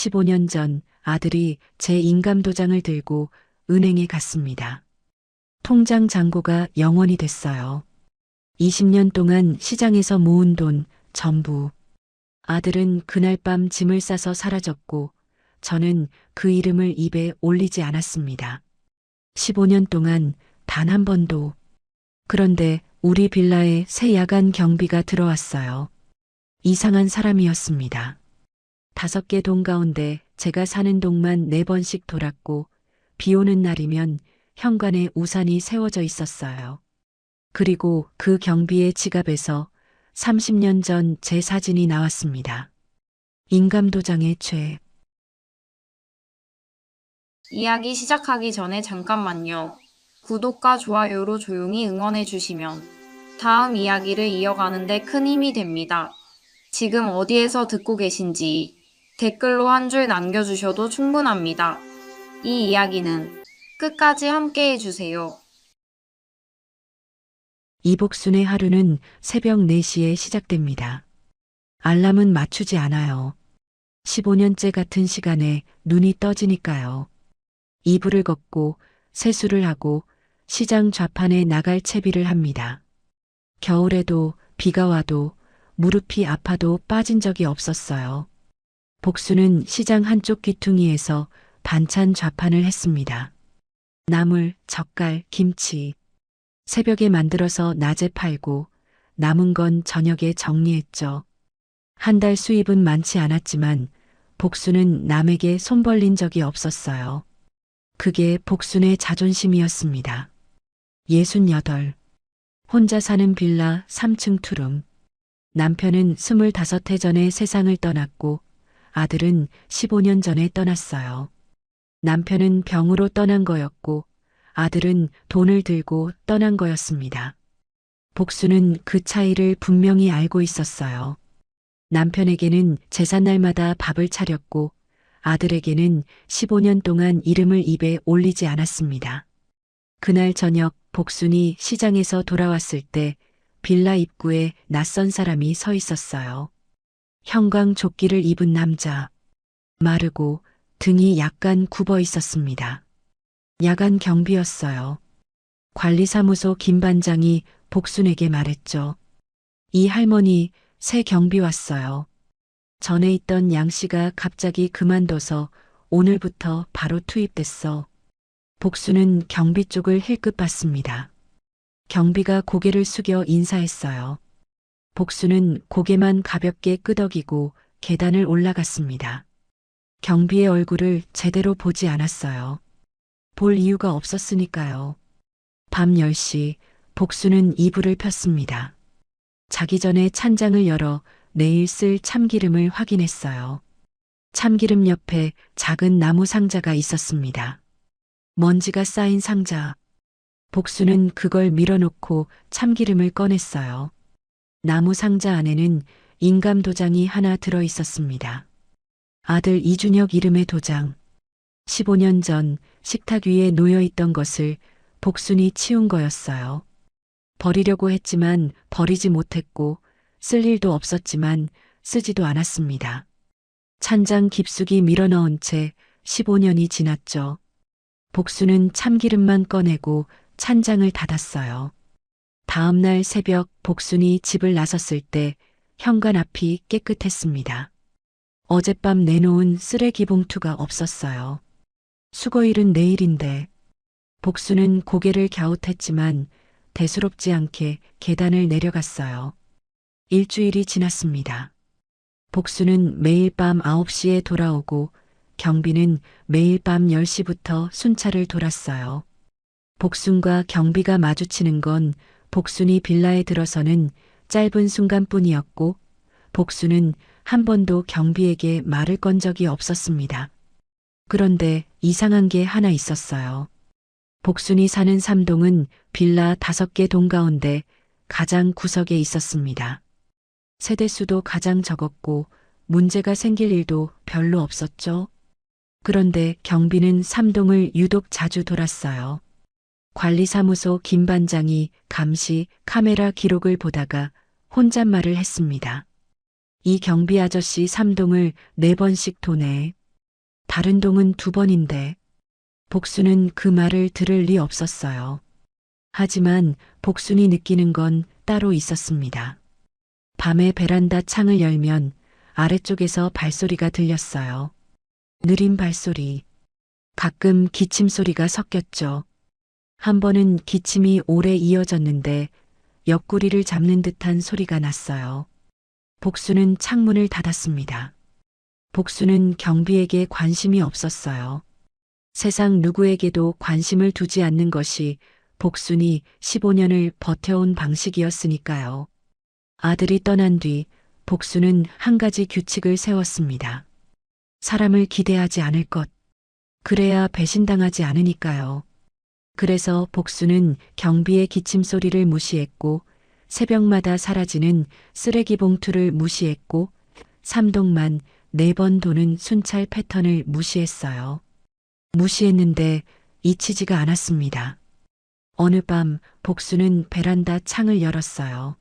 15년 전 아들이 제 인감도장을 들고 은행에 갔습니다. 통장 잔고가 0원이 됐어요. 20년 동안 시장에서 모은 돈 전부. 아들은 그날 밤 짐을 싸서 사라졌고 저는 그 이름을 입에 올리지 않았습니다. 15년 동안 단 한 번도. 그런데 우리 빌라에 새 야간 경비가 들어왔어요. 이상한 사람이었습니다. 5개 동 가운데 제가 사는 동만 4번씩 돌았고 비 오는 날이면 현관에 우산이 세워져 있었어요. 그리고 그 경비의 지갑에서 30년 전 제 사진이 나왔습니다. 인감도장의 죄. 이야기 시작하기 전에 잠깐만요. 구독과 좋아요로 조용히 응원해 주시면 다음 이야기를 이어가는데 큰 힘이 됩니다. 지금 어디에서 듣고 계신지 댓글로 한 줄 남겨주셔도 충분합니다. 이 이야기는 끝까지 함께 해주세요. 이복순의 하루는 새벽 4시에 시작됩니다. 알람은 맞추지 않아요. 15년째 같은 시간에 눈이 떠지니까요. 이불을 걷고 세수를 하고 시장 좌판에 나갈 채비를 합니다. 겨울에도 비가 와도 무릎이 아파도 빠진 적이 없었어요. 복수는 시장 한쪽 귀퉁이에서 반찬 좌판을 했습니다. 나물, 젓갈, 김치. 새벽에 만들어서 낮에 팔고 남은 건 저녁에 정리했죠. 한 달 수입은 많지 않았지만 복수는 남에게 손 벌린 적이 없었어요. 그게 복순의 자존심이었습니다. 68. 혼자 사는 빌라 3층 투룸. 남편은 25해 전에 세상을 떠났고 아들은 15년 전에 떠났어요. 남편은 병으로 떠난 거였고 아들은 돈을 들고 떠난 거였습니다. 복수는 그 차이를 분명히 알고 있었어요. 남편에게는 제삿날마다 밥을 차렸고 아들에게는 15년 동안 이름을 입에 올리지 않았습니다. 그날 저녁 복순이 시장에서 돌아왔을 때 빌라 입구에 낯선 사람이 서 있었어요. 형광 조끼를 입은 남자. 마르고 등이 약간 굽어 있었습니다. 야간 경비였어요. 관리사무소 김 반장이 복순에게 말했죠. 이 할머니 새 경비 왔어요. 전에 있던 양 씨가 갑자기 그만둬서 오늘부터 바로 투입됐어. 복수는 경비 쪽을 힐끗 봤습니다. 경비가 고개를 숙여 인사했어요. 복수는 고개만 가볍게 끄덕이고 계단을 올라갔습니다. 경비의 얼굴을 제대로 보지 않았어요. 볼 이유가 없었으니까요. 밤 10시 복수는 이불을 폈습니다. 자기 전에 찬장을 열어 내일 쓸 참기름을 확인했어요. 참기름 옆에 작은 나무 상자가 있었습니다. 먼지가 쌓인 상자. 복수는 그걸 밀어놓고 참기름을 꺼냈어요. 나무 상자 안에는 인감 도장이 하나 들어 있었습니다. 아들 이준혁 이름의 도장. 15년 전 식탁 위에 놓여 있던 것을 복순이 치운 거였어요. 버리려고 했지만 버리지 못했고 쓸 일도 없었지만 쓰지도 않았습니다. 찬장 깊숙이 밀어넣은 채 15년이 지났죠. 복수는 참기름만 꺼내고 찬장을 닫았어요. 다음 날 새벽 복순이 집을 나섰을 때 현관 앞이 깨끗했습니다. 어젯밤 내놓은 쓰레기 봉투가 없었어요. 수거일은 내일인데. 복수는 고개를 갸웃했지만 대수롭지 않게 계단을 내려갔어요. 일주일이 지났습니다. 복수는 매일 밤 9시에 돌아오고 경비는 매일 밤 10시부터 순찰을 돌았어요. 복순과 경비가 마주치는 건 복순이 빌라에 들어서는 짧은 순간뿐이었고 복순은 한 번도 경비에게 말을 건 적이 없었습니다. 그런데 이상한 게 하나 있었어요. 복순이 사는 3동은 빌라 5개 동 가운데 가장 구석에 있었습니다. 세대수도 가장 적었고 문제가 생길 일도 별로 없었죠. 그런데 경비는 3동을 유독 자주 돌았어요. 관리사무소 김 반장이 감시 카메라 기록을 보다가 혼잣말을 했습니다. 이 경비 아저씨 3동을 4번씩 도네. 다른 동은 2번인데 복순은 그 말을 들을 리 없었어요. 하지만 복순이 느끼는 건 따로 있었습니다. 밤에 베란다 창을 열면 아래쪽에서 발소리가 들렸어요. 느린 발소리. 가끔 기침 소리가 섞였죠. 한 번은 기침이 오래 이어졌는데 옆구리를 잡는 듯한 소리가 났어요. 복수는 창문을 닫았습니다. 복수는 경비에게 관심이 없었어요. 세상 누구에게도 관심을 두지 않는 것이 복순이 15년을 버텨온 방식이었으니까요. 아들이 떠난 뒤 복수는 한 가지 규칙을 세웠습니다. 사람을 기대하지 않을 것. 그래야 배신당하지 않으니까요. 그래서 복수는 경비의 기침 소리를 무시했고 새벽마다 사라지는 쓰레기 봉투를 무시했고 3동만 4번 도는 순찰 패턴을 무시했어요. 무시했는데 잊히지가 않았습니다. 어느 밤 복수는 베란다 창을 열었어요.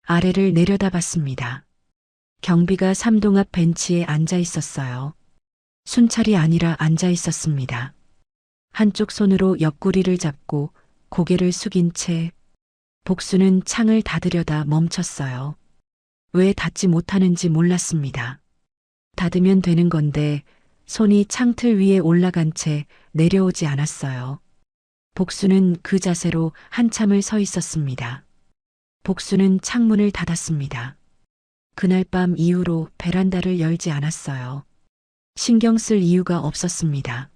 아래를 내려다봤습니다. 경비가 3동 앞 벤치에 앉아 있었어요. 순찰이 아니라 앉아 있었습니다. 한쪽 손으로 옆구리를 잡고 고개를 숙인 채 복수는 창을 닫으려다 멈췄어요. 왜 닫지 못하는지 몰랐습니다. 닫으면 되는 건데 손이 창틀 위에 올라간 채 내려오지 않았어요. 복수는 그 자세로 한참을 서 있었습니다. 복수는 창문을 닫았습니다. 그날 밤 이후로 베란다를 열지 않았어요. 신경 쓸 이유가 없었습니다.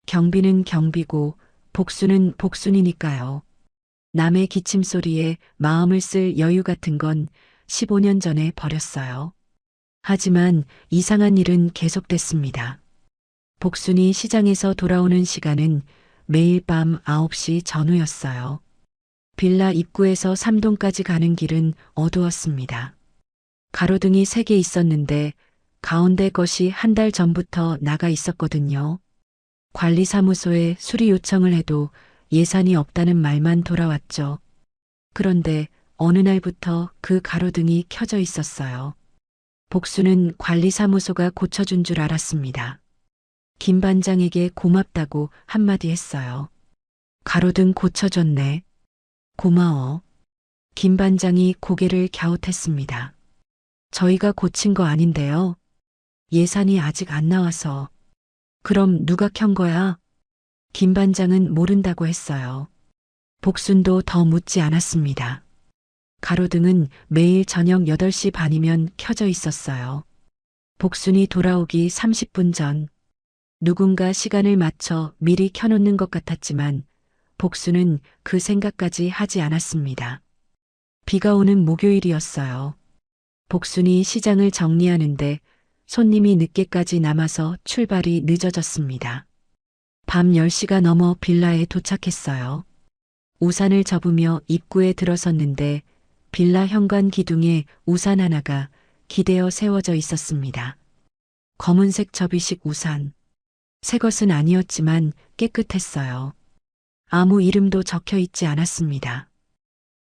경비는 경비고 복수는 복순이니까요. 남의 기침 소리에 마음을 쓸 여유 같은 건 15년 전에 버렸어요. 하지만 이상한 일은 계속됐습니다. 복순이 시장에서 돌아오는 시간은 매일 밤 9시 전후였어요. 빌라 입구에서 3동까지 가는 길은 어두웠습니다. 가로등이 3개 있었는데 가운데 것이 한 달 전부터 나가 있었거든요. 관리사무소에 수리 요청을 해도 예산이 없다는 말만 돌아왔죠. 그런데 어느 날부터 그 가로등이 켜져 있었어요. 복수는 관리사무소가 고쳐준 줄 알았습니다. 김 반장에게 고맙다고 한마디 했어요. 가로등 고쳐줬네. 고마워. 김 반장이 고개를 갸웃했습니다. 저희가 고친 거 아닌데요. 예산이 아직 안 나와서. 그럼 누가 켠 거야? 김 반장은 모른다고 했어요. 복순도 더 묻지 않았습니다. 가로등은 매일 저녁 8시 반이면 켜져 있었어요. 복순이 돌아오기 30분 전 누군가 시간을 맞춰 미리 켜놓는 것 같았지만 복순은 그 생각까지 하지 않았습니다. 비가 오는 목요일이었어요. 복순이 시장을 정리하는데 손님이 늦게까지 남아서 출발이 늦어졌습니다. 밤 10시가 넘어 빌라에 도착했어요. 우산을 접으며 입구에 들어섰는데 빌라 현관 기둥에 우산 하나가 기대어 세워져 있었습니다. 검은색 접이식 우산. 새 것은 아니었지만 깨끗했어요. 아무 이름도 적혀 있지 않았습니다.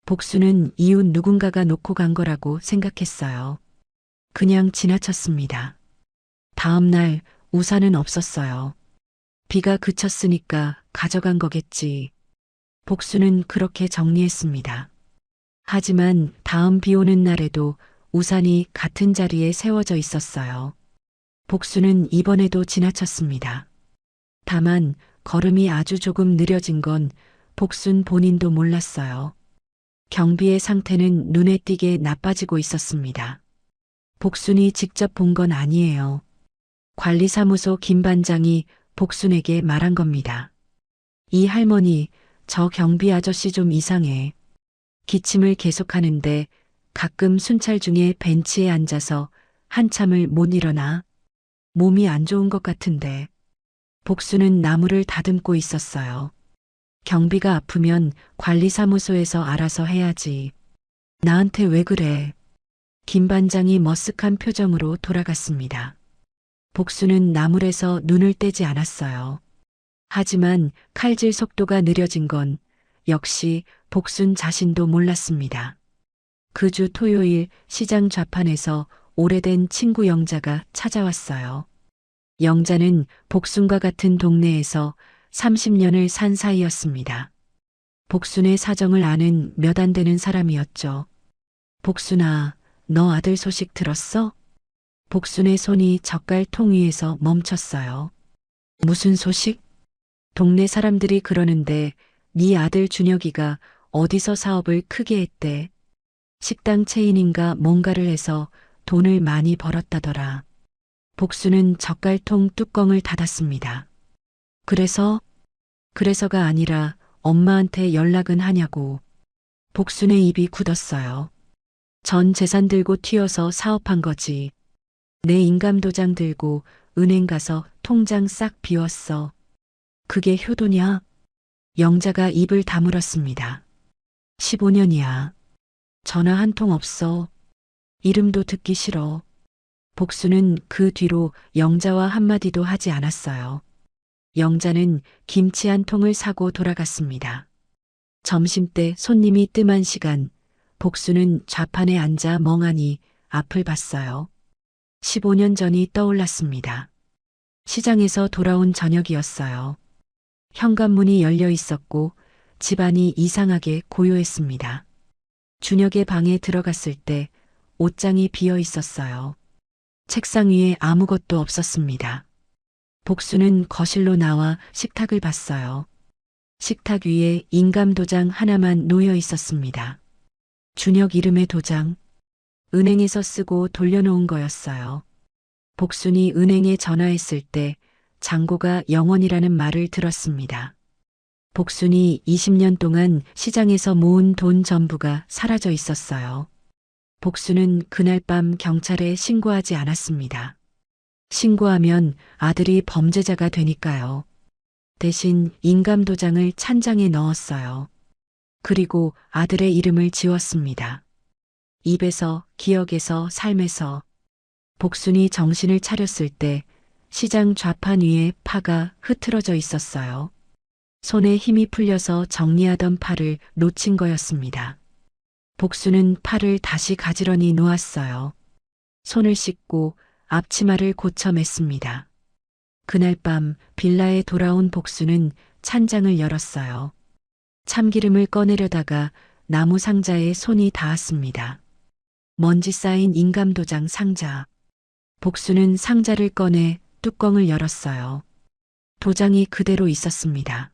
복수는 이웃 누군가가 놓고 간 거라고 생각했어요. 그냥 지나쳤습니다. 다음 날 우산은 없었어요. 비가 그쳤으니까 가져간 거겠지. 복수는 그렇게 정리했습니다. 하지만 다음 비 오는 날에도 우산이 같은 자리에 세워져 있었어요. 복수는 이번에도 지나쳤습니다. 다만 걸음이 아주 조금 느려진 건 복순 본인도 몰랐어요. 경비의 상태는 눈에 띄게 나빠지고 있었습니다. 복순이 직접 본 건 아니에요. 관리사무소 김 반장이 복순에게 말한 겁니다. 이 할머니, 저 경비 아저씨 좀 이상해. 기침을 계속하는데 가끔 순찰 중에 벤치에 앉아서 한참을 못 일어나. 몸이 안 좋은 것 같은데. 복수는 나무를 다듬고 있었어요. 경비가 아프면 관리사무소에서 알아서 해야지. 나한테 왜 그래? 김 반장이 머쓱한 표정으로 돌아갔습니다. 복수는 나물에서 눈을 떼지 않았어요. 하지만 칼질 속도가 느려진 건 역시 복순 자신도 몰랐습니다. 그 주 토요일 시장 좌판에서 오래된 친구 영자가 찾아왔어요. 영자는 복순과 같은 동네에서 30년을 산 사이였습니다. 복순의 사정을 아는 몇 안 되는 사람이었죠. 복순아, 너 아들 소식 들었어? 복순의 손이 젓갈 통 위에서 멈췄어요. 무슨 소식? 동네 사람들이 그러는데 네 아들 준혁이가 어디서 사업을 크게 했대. 식당 체인인가 뭔가를 해서 돈을 많이 벌었다더라. 복수는 젓갈통 뚜껑을 닫았습니다. 그래서가 아니라 엄마한테 연락은 하냐고. 복순의 입이 굳었어요. 전 재산 들고 튀어서 사업한 거지. 내 인감도장 들고 은행 가서 통장 싹 비웠어. 그게 효도냐? 영자가 입을 다물었습니다. 15년이야. 전화 한 통 없어. 이름도 듣기 싫어. 복수는 그 뒤로 영자와 한마디도 하지 않았어요. 영자는 김치 한 통을 사고 돌아갔습니다. 점심때 손님이 뜸한 시간, 복수는 좌판에 앉아 멍하니 앞을 봤어요. 15년 전이 떠올랐습니다. 시장에서 돌아온 저녁이었어요. 현관문이 열려 있었고 집안이 이상하게 고요했습니다. 준혁의 방에 들어갔을 때 옷장이 비어 있었어요. 책상 위에 아무것도 없었습니다. 복수는 거실로 나와 식탁을 봤어요. 식탁 위에 인감도장 하나만 놓여 있었습니다. 준혁 이름의 도장, 은행에서 쓰고 돌려놓은 거였어요. 복순이 은행에 전화했을 때 장고가 영원이라는 말을 들었습니다. 복순이 20년 동안 시장에서 모은 돈 전부가 사라져 있었어요. 복수는 그날 밤 경찰에 신고하지 않았습니다. 신고하면 아들이 범죄자가 되니까요. 대신 인감도장을 찬장에 넣었어요. 그리고 아들의 이름을 지웠습니다. 입에서, 기억에서, 삶에서. 복순이 정신을 차렸을 때 시장 좌판 위에 파가 흐트러져 있었어요. 손에 힘이 풀려서 정리하던 팔을 놓친 거였습니다. 복수는 팔을 다시 가지런히 놓았어요. 손을 씻고 앞치마를 고쳐 맸습니다. 그날 밤 빌라에 돌아온 복수는 찬장을 열었어요. 참기름을 꺼내려다가 나무 상자에 손이 닿았습니다. 먼지 쌓인 인감도장 상자. 복수는 상자를 꺼내 뚜껑을 열었어요. 도장이 그대로 있었습니다.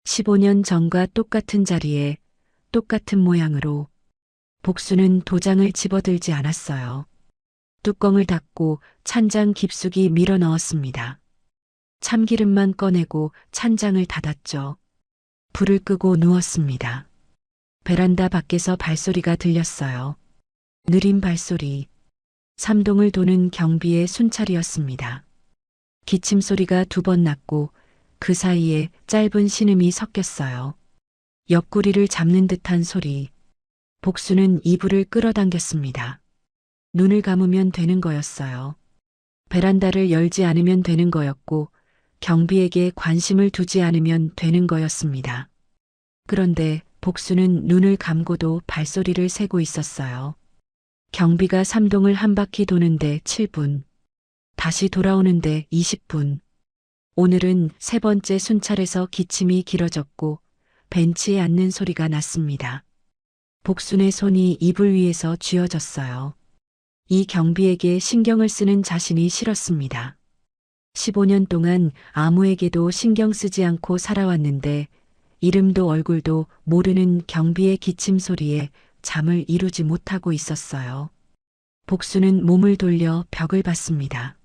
15년 전과 똑같은 자리에 똑같은 모양으로. 복수는 도장을 집어들지 않았어요. 뚜껑을 닫고 찬장 깊숙이 밀어 넣었습니다. 참기름만 꺼내고 찬장을 닫았죠. 불을 끄고 누웠습니다. 베란다 밖에서 발소리가 들렸어요. 느린 발소리. 삼동을 도는 경비의 순찰이었습니다. 기침 소리가 2번 났고 그 사이에 짧은 신음이 섞였어요. 옆구리를 잡는 듯한 소리. 복수는 이불을 끌어당겼습니다. 눈을 감으면 되는 거였어요. 베란다를 열지 않으면 되는 거였고 경비에게 관심을 두지 않으면 되는 거였습니다. 그런데 복수는 눈을 감고도 발소리를 세고 있었어요. 경비가 삼동을 한 바퀴 도는데 7분. 다시 돌아오는데 20분. 오늘은 3번째 순찰에서 기침이 길어졌고 벤치에 앉는 소리가 났습니다. 복순의 손이 이불 위에서 쥐어졌어요. 이 경비에게 신경을 쓰는 자신이 싫었습니다. 15년 동안 아무에게도 신경 쓰지 않고 살아왔는데 이름도 얼굴도 모르는 경비의 기침 소리에 잠을 이루지 못하고 있었어요. 복수는 몸을 돌려 벽을 봤습니다.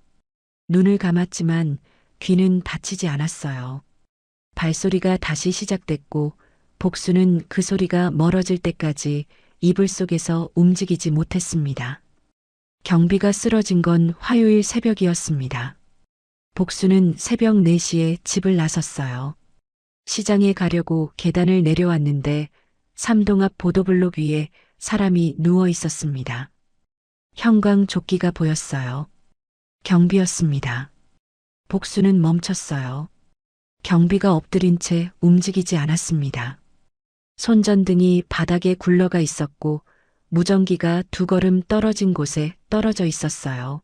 눈을 감았지만 귀는 닫히지 않았어요. 발소리가 다시 시작됐고 복수는 그 소리가 멀어질 때까지 이불 속에서 움직이지 못했습니다. 경비가 쓰러진 건 화요일 새벽이었습니다. 복수는 새벽 4시에 집을 나섰어요. 시장에 가려고 계단을 내려왔는데 삼동 앞 보도블록 위에 사람이 누워 있었습니다. 형광 조끼가 보였어요. 경비였습니다. 복수는 멈췄어요. 경비가 엎드린 채 움직이지 않았습니다. 손전등이 바닥에 굴러가 있었고 무전기가 2걸음 떨어진 곳에 떨어져 있었어요.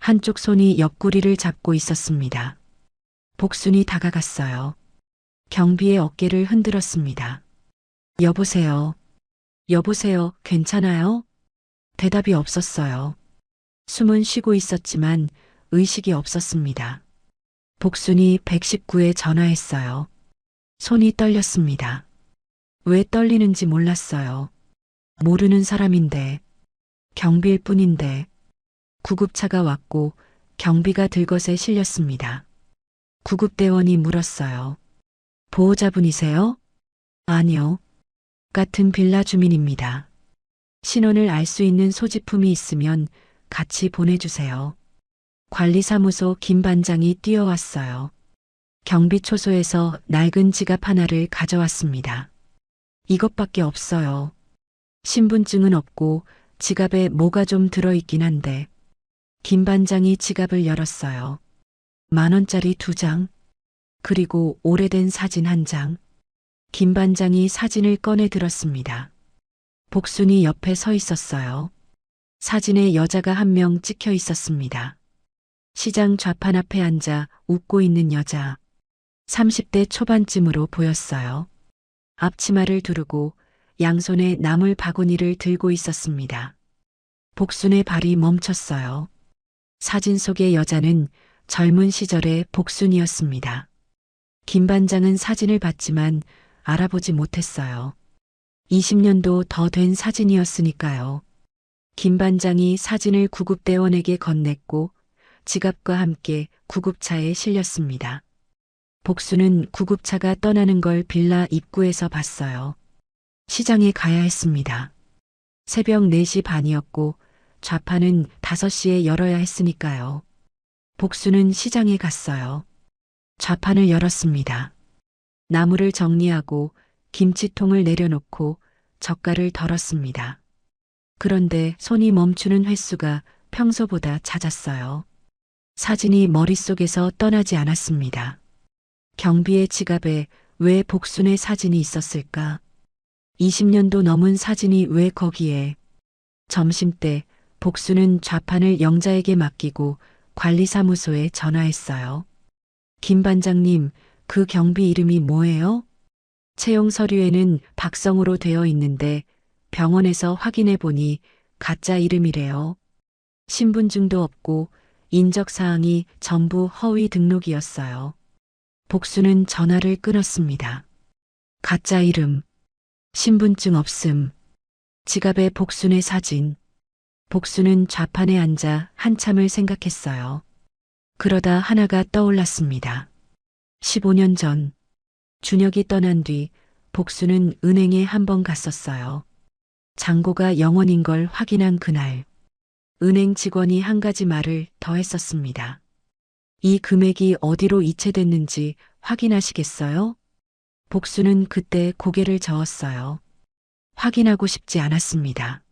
한쪽 손이 옆구리를 잡고 있었습니다. 복순이 다가갔어요. 경비의 어깨를 흔들었습니다. 여보세요. 여보세요. 괜찮아요? 대답이 없었어요. 숨은 쉬고 있었지만 의식이 없었습니다. 복순이 119에 전화했어요. 손이 떨렸습니다. 왜 떨리는지 몰랐어요. 모르는 사람인데, 경비일 뿐인데, 구급차가 왔고 경비가 들것에 실렸습니다. 구급대원이 물었어요. 보호자분이세요? 아니요. 같은 빌라 주민입니다. 신원을 알 수 있는 소지품이 있으면 같이 보내주세요. 관리사무소 김 반장이 뛰어왔어요. 경비초소에서 낡은 지갑 하나를 가져왔습니다. 이것밖에 없어요. 신분증은 없고 지갑에 뭐가 좀 들어있긴 한데. 김 반장이 지갑을 열었어요. 10,000원짜리 2장, 그리고 오래된 사진 1장. 김 반장이 사진을 꺼내 들었습니다. 복순이 옆에 서 있었어요. 사진에 여자가 한 명 찍혀 있었습니다. 시장 좌판 앞에 앉아 웃고 있는 여자. 30대 초반쯤으로 보였어요. 앞치마를 두르고 양손에 나물 바구니를 들고 있었습니다. 복순의 발이 멈췄어요. 사진 속의 여자는 젊은 시절의 복순이었습니다. 김 반장은 사진을 봤지만 알아보지 못했어요. 20년도 더 된 사진이었으니까요. 김 반장이 사진을 구급대원에게 건넸고 지갑과 함께 구급차에 실렸습니다. 복순은 구급차가 떠나는 걸 빌라 입구에서 봤어요. 시장에 가야 했습니다. 새벽 4시 반이었고 좌판은 5시에 열어야 했으니까요. 복순은 시장에 갔어요. 좌판을 열었습니다. 나무를 정리하고 김치통을 내려놓고 젓갈을 덜었습니다. 그런데 손이 멈추는 횟수가 평소보다 잦았어요. 사진이 머릿속에서 떠나지 않았습니다. 경비의 지갑에 왜 복순의 사진이 있었을까? 20년도 넘은 사진이 왜 거기에? 점심때 복순은 좌판을 영자에게 맡기고 관리사무소에 전화했어요. 김 반장님, 그 경비 이름이 뭐예요? 채용 서류에는 박성우로 되어 있는데 병원에서 확인해 보니 가짜 이름이래요. 신분증도 없고 인적사항이 전부 허위 등록이었어요. 복순은 전화를 끊었습니다. 가짜 이름, 신분증 없음, 지갑에 복순의 사진. 복순은 좌판에 앉아 한참을 생각했어요. 그러다 하나가 떠올랐습니다. 15년 전, 준혁이 떠난 뒤 복순은 은행에 한 번 갔었어요. 잔고가 0원인 걸 확인한 그날, 은행 직원이 한 가지 말을 더 했었습니다. 이 금액이 어디로 이체됐는지 확인하시겠어요? 복순은 그때 고개를 저었어요. 확인하고 싶지 않았습니다.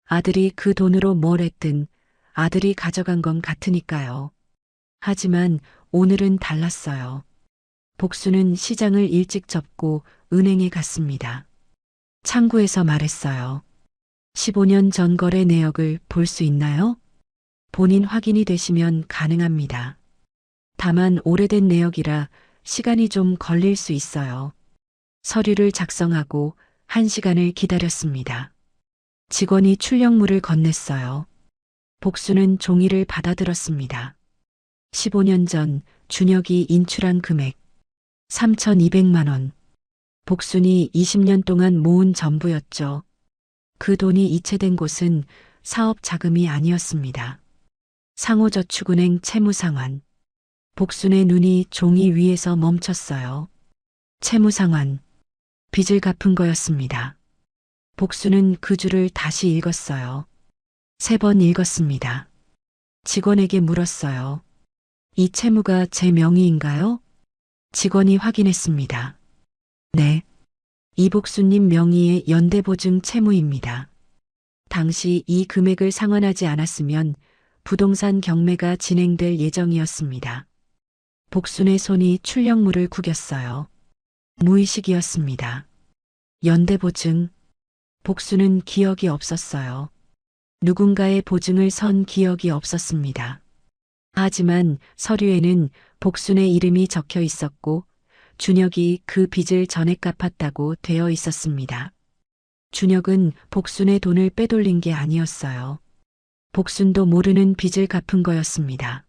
아들이 그 돈으로 뭘 했든 아들이 가져간 건 같으니까요. 하지만 오늘은 달랐어요. 복순은 시장을 일찍 접고 은행에 갔습니다. 창구에서 말했어요. 15년 전 거래 내역을 볼 수 있나요? 본인 확인이 되시면 가능합니다. 다만 오래된 내역이라 시간이 좀 걸릴 수 있어요. 서류를 작성하고 1시간을 기다렸습니다. 직원이 출력물을 건넸어요. 복순은 종이를 받아들었습니다. 15년 전 준혁이 인출한 금액 3,200만 원. 복순이 20년 동안 모은 전부였죠. 그 돈이 이체된 곳은 사업 자금이 아니었습니다. 상호저축은행 채무상환. 복순의 눈이 종이 위에서 멈췄어요. 채무상환. 빚을 갚은 거였습니다. 복순은 그 줄을 다시 읽었어요. 3번 읽었습니다. 직원에게 물었어요. 이 채무가 제 명의인가요? 직원이 확인했습니다. 네. 이복수님 명의의 연대보증 채무입니다. 당시 이 금액을 상환하지 않았으면 부동산 경매가 진행될 예정이었습니다. 복순의 손이 출력물을 구겼어요. 무의식이었습니다. 연대보증. 복순은 기억이 없었어요. 누군가의 보증을 선 기억이 없었습니다. 하지만 서류에는 복순의 이름이 적혀 있었고 준혁이 그 빚을 전액 갚았다고 되어 있었습니다. 준혁은 복순의 돈을 빼돌린 게 아니었어요. 복순도 모르는 빚을 갚은 거였습니다.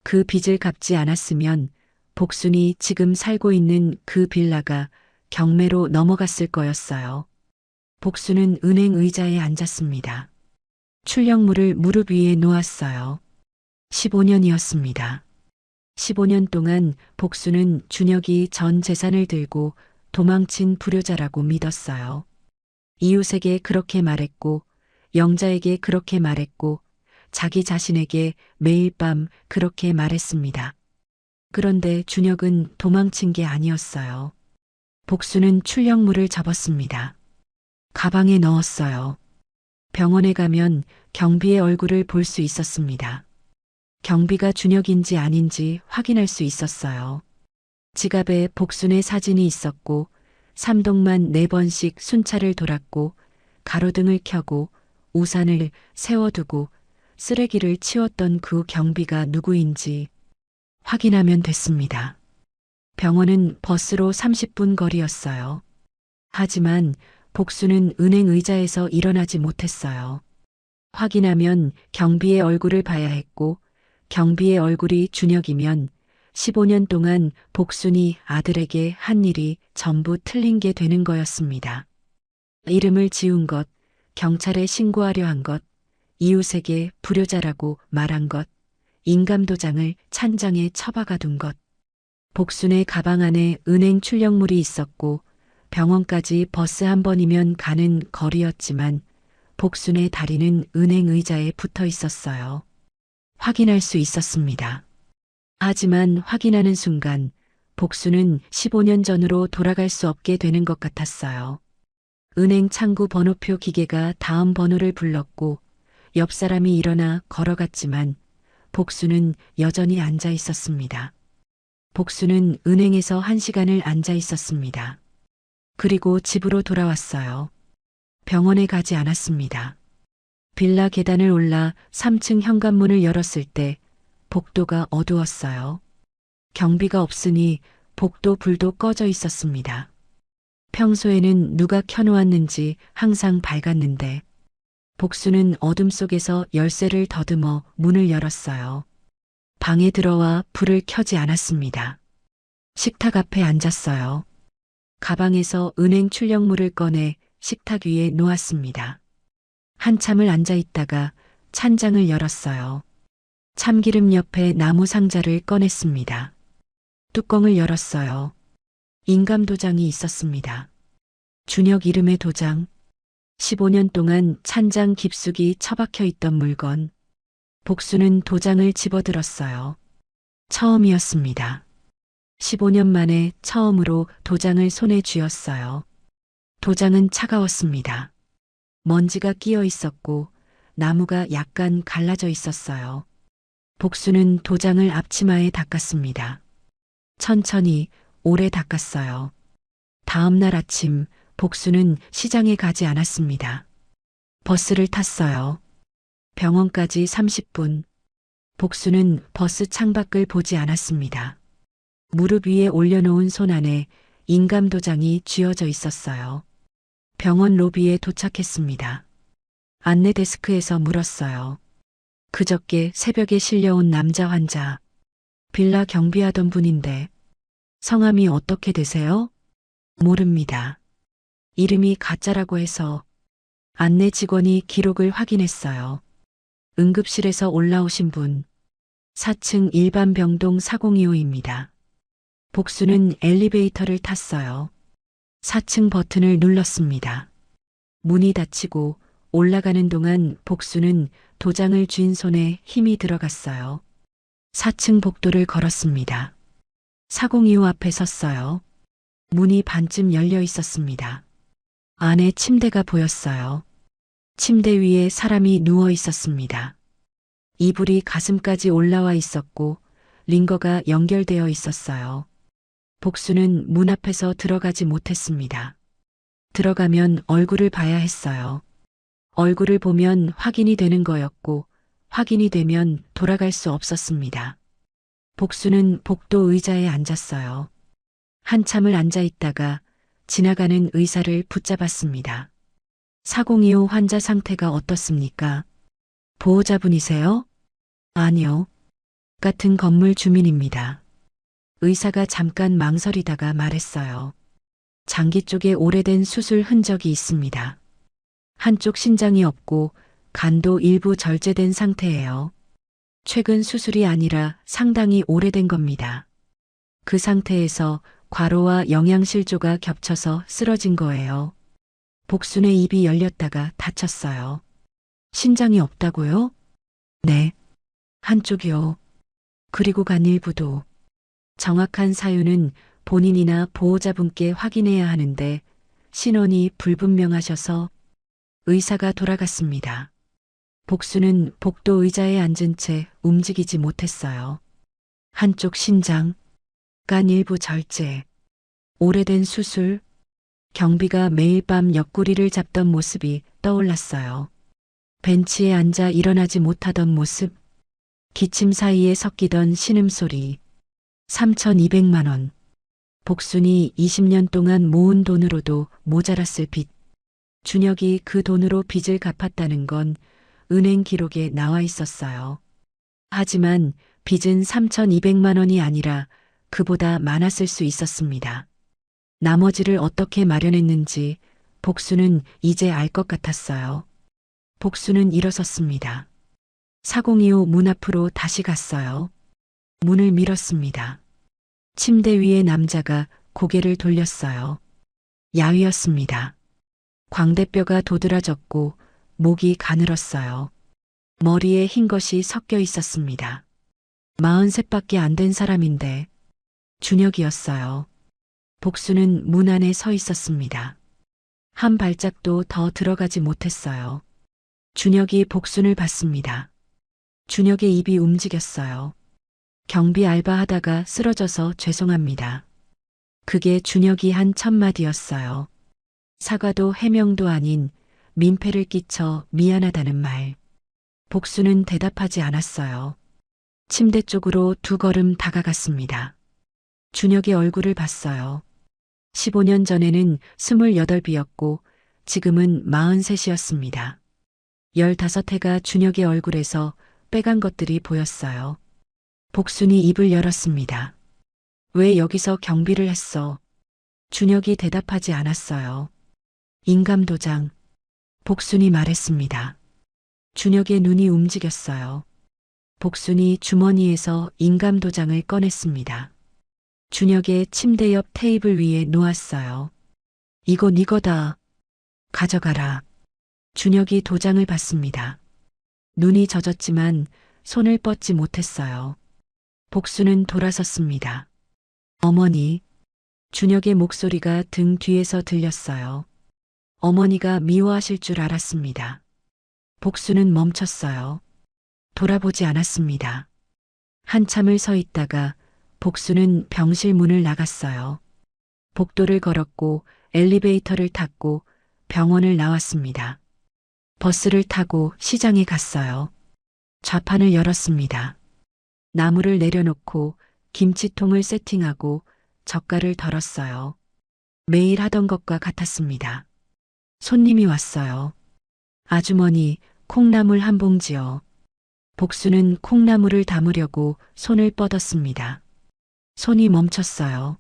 그 빚을 갚지 않았으면 복순이 지금 살고 있는 그 빌라가 경매로 넘어갔을 거였어요. 복순은 은행 의자에 앉았습니다. 출력물을 무릎 위에 놓았어요. 15년이었습니다. 15년 동안 복순은 준혁이 전 재산을 들고 도망친 불효자라고 믿었어요. 이웃에게 그렇게 말했고, 영자에게 그렇게 말했고, 자기 자신에게 매일 밤 그렇게 말했습니다. 그런데 준혁은 도망친 게 아니었어요. 복순은 출력물을 접었습니다. 가방에 넣었어요. 병원에 가면 경비의 얼굴을 볼 수 있었습니다. 경비가 준혁인지 아닌지 확인할 수 있었어요. 지갑에 복순의 사진이 있었고, 삼동만 4번씩 순찰을 돌았고, 가로등을 켜고, 우산을 세워두고, 쓰레기를 치웠던 그 경비가 누구인지 확인하면 됐습니다. 병원은 버스로 30분 거리였어요. 하지만 복순은 은행 의자에서 일어나지 못했어요. 확인하면 경비의 얼굴을 봐야 했고, 경비의 얼굴이 준혁이면 15년 동안 복순이 아들에게 한 일이 전부 틀린 게 되는 거였습니다. 이름을 지운 것, 경찰에 신고하려 한 것, 이웃에게 불효자라고 말한 것, 인감도장을 찬장에 처박아 둔 것. 복순의 가방 안에 은행 출력물이 있었고 병원까지 버스 한 번이면 가는 거리였지만 복순의 다리는 은행 의자에 붙어 있었어요. 확인할 수 있었습니다. 하지만 확인하는 순간 복순은 15년 전으로 돌아갈 수 없게 되는 것 같았어요. 은행 창구 번호표 기계가 다음 번호를 불렀고 옆 사람이 일어나 걸어갔지만 복순은 여전히 앉아 있었습니다. 복순은 은행에서 1시간을 앉아 있었습니다. 그리고 집으로 돌아왔어요. 병원에 가지 않았습니다. 빌라 계단을 올라 3층 현관문을 열었을 때 복도가 어두웠어요. 경비가 없으니 복도 불도 꺼져 있었습니다. 평소에는 누가 켜놓았는지 항상 밝았는데 복순은 어둠 속에서 열쇠를 더듬어 문을 열었어요. 방에 들어와 불을 켜지 않았습니다. 식탁 앞에 앉았어요. 가방에서 은행 출력물을 꺼내 식탁 위에 놓았습니다. 한참을 앉아 있다가 찬장을 열었어요. 참기름 옆에 나무 상자를 꺼냈습니다. 뚜껑을 열었어요. 인감도장이 있었습니다. 준혁 이름의 도장, 15년 동안 찬장 깊숙이 처박혀 있던 물건. 복순은 도장을 집어들었어요. 처음이었습니다. 15년 만에 처음으로 도장을 손에 쥐었어요. 도장은 차가웠습니다. 먼지가 끼어 있었고 나무가 약간 갈라져 있었어요. 복순은 도장을 앞치마에 닦았습니다. 천천히 오래 닦았어요. 다음 날 아침 복순은 시장에 가지 않았습니다. 버스를 탔어요. 병원까지 30분. 복순은 버스 창밖을 보지 않았습니다. 무릎 위에 올려놓은 손 안에 인감도장이 쥐어져 있었어요. 병원 로비에 도착했습니다. 안내 데스크에서 물었어요. 그저께 새벽에 실려온 남자 환자. 빌라 경비하던 분인데 성함이 어떻게 되세요? 모릅니다. 이름이 가짜라고 해서. 안내 직원이 기록을 확인했어요. 응급실에서 올라오신 분. 4층 일반 병동 4025입니다. 복순은 엘리베이터를 탔어요. 4층 버튼을 눌렀습니다. 문이 닫히고 올라가는 동안 복순은 도장을 쥔 손에 힘이 들어갔어요. 4층 복도를 걸었습니다. 4025 앞에 섰어요. 문이 반쯤 열려 있었습니다. 안에 침대가 보였어요. 침대 위에 사람이 누워 있었습니다. 이불이 가슴까지 올라와 있었고 링거가 연결되어 있었어요. 복순은 문 앞에서 들어가지 못했습니다. 들어가면 얼굴을 봐야 했어요. 얼굴을 보면 확인이 되는 거였고 확인이 되면 돌아갈 수 없었습니다. 복수는 복도 의자에 앉았어요. 한참을 앉아 있다가 지나가는 의사를 붙잡았습니다. 4025 환자 상태가 어떻습니까? 보호자분이세요? 아니요. 같은 건물 주민입니다. 의사가 잠깐 망설이다가 말했어요. 장기 쪽에 오래된 수술 흔적이 있습니다. 한쪽 신장이 없고 간도 일부 절제된 상태예요. 최근 수술이 아니라 상당히 오래된 겁니다. 그 상태에서 과로와 영양실조가 겹쳐서 쓰러진 거예요. 복순의 입이 열렸다가 닫혔어요. 신장이 없다고요? 네. 한쪽이요. 그리고 간 일부도. 정확한 사유는 본인이나 보호자분께 확인해야 하는데 신원이 불분명하셔서 의사가 돌아갔습니다. 복수는 복도 의자에 앉은 채 움직이지 못했어요. 한쪽 신장, 간 일부 절제, 오래된 수술, 경비가 매일 밤 옆구리를 잡던 모습이 떠올랐어요. 벤치에 앉아 일어나지 못하던 모습, 기침 사이에 섞이던 신음소리, 3,200만 원. 복순이 20년 동안 모은 돈으로도 모자랐을 빚. 준혁이 그 돈으로 빚을 갚았다는 건 은행 기록에 나와 있었어요. 하지만 빚은 3,200만 원이 아니라 그보다 많았을 수 있었습니다. 나머지를 어떻게 마련했는지 복수는 이제 알 것 같았어요. 복수는 일어섰습니다. 4025 문 앞으로 다시 갔어요. 문을 밀었습니다. 침대 위에 남자가 고개를 돌렸어요. 야위였습니다. 광대뼈가 도드라졌고 목이 가늘었어요. 머리에 흰 것이 섞여 있었습니다. 43밖에 안 된 사람인데 준혁이었어요. 복수는 문 안에 서 있었습니다. 한 발짝도 더 들어가지 못했어요. 준혁이 복순을 봤습니다. 준혁의 입이 움직였어요. 경비 알바하다가 쓰러져서 죄송합니다. 그게 준혁이 한 첫마디였어요. 사과도 해명도 아닌 민폐를 끼쳐 미안하다는 말. 복수는 대답하지 않았어요. 침대 쪽으로 2걸음 다가갔습니다. 준혁의 얼굴을 봤어요. 15년 전에는 28이었고 지금은 43이었습니다. 15해가 준혁의 얼굴에서 빼간 것들이 보였어요. 복순이 입을 열었습니다. 왜 여기서 경비를 했어? 준혁이 대답하지 않았어요. 인감도장. 복순이 말했습니다. 준혁의 눈이 움직였어요. 복순이 주머니에서 인감도장을 꺼냈습니다. 준혁의 침대 옆 테이블 위에 놓았어요. 이거 네 거다. 가져가라. 준혁이 도장을 받습니다. 눈이 젖었지만 손을 뻗지 못했어요. 복수는 돌아섰습니다. 어머니. 준혁의 목소리가 등 뒤에서 들렸어요. 어머니가 미워하실 줄 알았습니다. 복수는 멈췄어요. 돌아보지 않았습니다. 한참을 서 있다가 복수는 병실 문을 나갔어요. 복도를 걸었고 엘리베이터를 탔고 병원을 나왔습니다. 버스를 타고 시장에 갔어요. 좌판을 열었습니다. 나무를 내려놓고 김치통을 세팅하고 젓갈을 덜었어요. 매일 하던 것과 같았습니다. 손님이 왔어요. 아주머니, 콩나물 한 봉지요. 복수는 콩나물을 담으려고 손을 뻗었습니다. 손이 멈췄어요.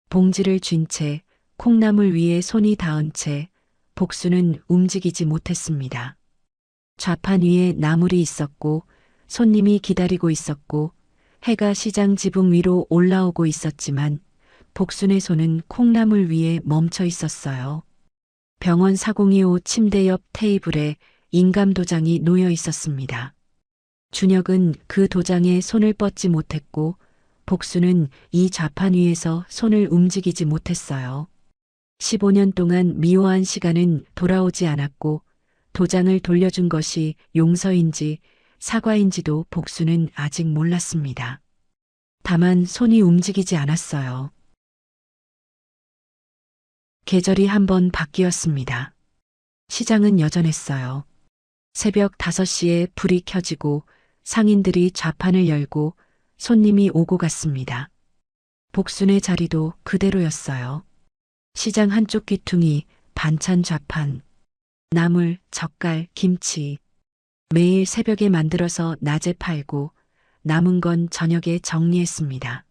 봉지를 쥔 채 콩나물 위에 손이 닿은 채 복수는 움직이지 못했습니다. 좌판 위에 나물이 있었고 손님이 기다리고 있었고 해가 시장 지붕 위로 올라오고 있었지만 복순의 손은 콩나물 위에 멈춰 있었어요. 병원 4025 침대 옆 테이블에 인감도장이 놓여 있었습니다. 준혁은 그 도장에 손을 뻗지 못했고 복수는 이 좌판 위에서 손을 움직이지 못했어요. 15년 동안 미워한 시간은 돌아오지 않았고 도장을 돌려준 것이 용서인지 사과인지도 복수는 아직 몰랐습니다. 다만 손이 움직이지 않았어요. 계절이 한번 바뀌었습니다. 시장은 여전했어요. 새벽 5시에 불이 켜지고 상인들이 좌판을 열고 손님이 오고 갔습니다. 복순의 자리도 그대로였어요. 시장 한쪽 귀퉁이, 반찬 좌판, 나물, 젓갈, 김치. 매일 새벽에 만들어서 낮에 팔고 남은 건 저녁에 정리했습니다.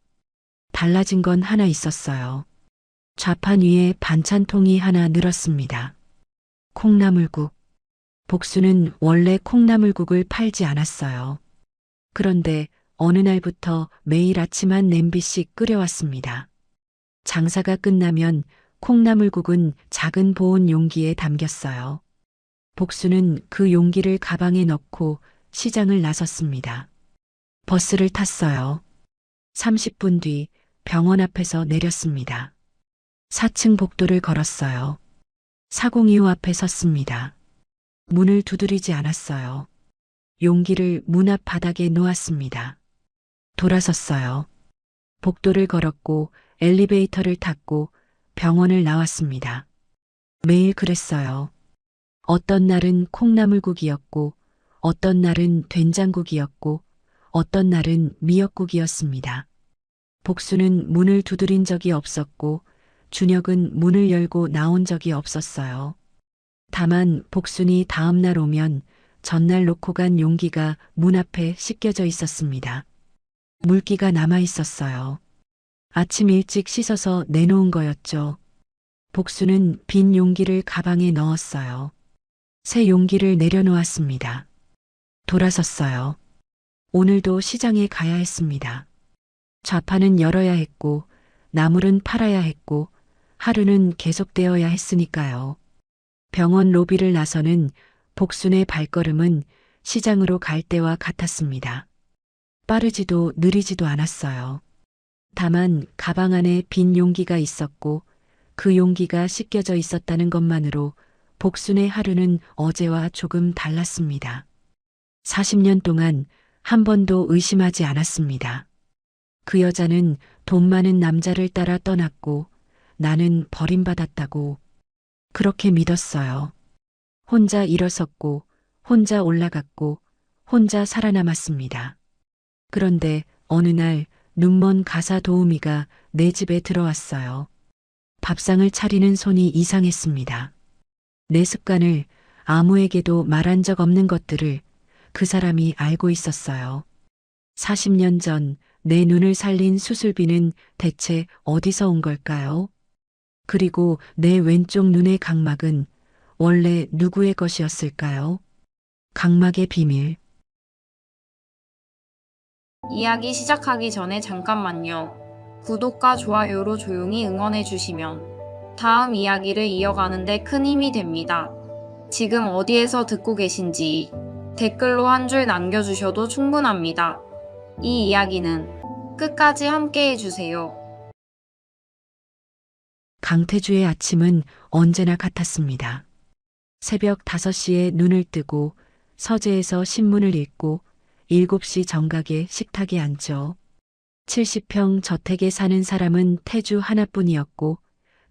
달라진 건 하나 있었어요. 좌판 위에 반찬통이 하나 늘었습니다. 콩나물국. 복수는 원래 콩나물국을 팔지 않았어요. 그런데 어느 날부터 매일 아침 한 냄비씩 끓여왔습니다. 장사가 끝나면 콩나물국은 작은 보온 용기에 담겼어요. 복수는 그 용기를 가방에 넣고 시장을 나섰습니다. 버스를 탔어요. 30분 뒤 병원 앞에서 내렸습니다. 4층 복도를 걸었어요. 402호 앞에 섰습니다. 문을 두드리지 않았어요. 용기를 문 앞 바닥에 놓았습니다. 돌아섰어요. 복도를 걸었고 엘리베이터를 탔고 병원을 나왔습니다. 매일 그랬어요. 어떤 날은 콩나물국이었고, 어떤 날은 된장국이었고, 어떤 날은 미역국이었습니다. 복수는 문을 두드린 적이 없었고, 준혁은 문을 열고 나온 적이 없었어요. 다만 복순이 다음 날 오면 전날 놓고 간 용기가 문 앞에 씻겨져 있었습니다. 물기가 남아 있었어요. 아침 일찍 씻어서 내놓은 거였죠. 복수는 빈 용기를 가방에 넣었어요. 새 용기를 내려놓았습니다. 돌아섰어요. 오늘도 시장에 가야 했습니다. 좌판은 열어야 했고, 나물은 팔아야 했고, 하루는 계속되어야 했으니까요. 병원 로비를 나서는 복순의 발걸음은 시장으로 갈 때와 같았습니다. 빠르지도 느리지도 않았어요. 다만 가방 안에 빈 용기가 있었고 그 용기가 씻겨져 있었다는 것만으로 복순의 하루는 어제와 조금 달랐습니다. 40년 동안 한 번도 의심하지 않았습니다. 그 여자는 돈 많은 남자를 따라 떠났고 나는 버림받았다고 그렇게 믿었어요. 혼자 일어섰고 혼자 올라갔고 혼자 살아남았습니다. 그런데 어느 날 눈먼 가사 도우미가 내 집에 들어왔어요. 밥상을 차리는 손이 이상했습니다. 내 습관을, 아무에게도 말한 적 없는 것들을 그 사람이 알고 있었어요. 40년 전 내 눈을 살린 수술비는 대체 어디서 온 걸까요? 그리고 내 왼쪽 눈의 각막은 원래 누구의 것이었을까요? 각막의 비밀. 이야기 시작하기 전에 잠깐만요. 구독과 좋아요로 조용히 응원해 주시면 다음 이야기를 이어가는데 큰 힘이 됩니다. 지금 어디에서 듣고 계신지 댓글로 한 줄 남겨주셔도 충분합니다. 이 이야기는 끝까지 함께 해주세요. 강태주의 아침은 언제나 같았습니다. 새벽 5시에 눈을 뜨고 서재에서 신문을 읽고 7시 정각에 식탁에 앉죠. 70평 저택에 사는 사람은 태주 하나뿐이었고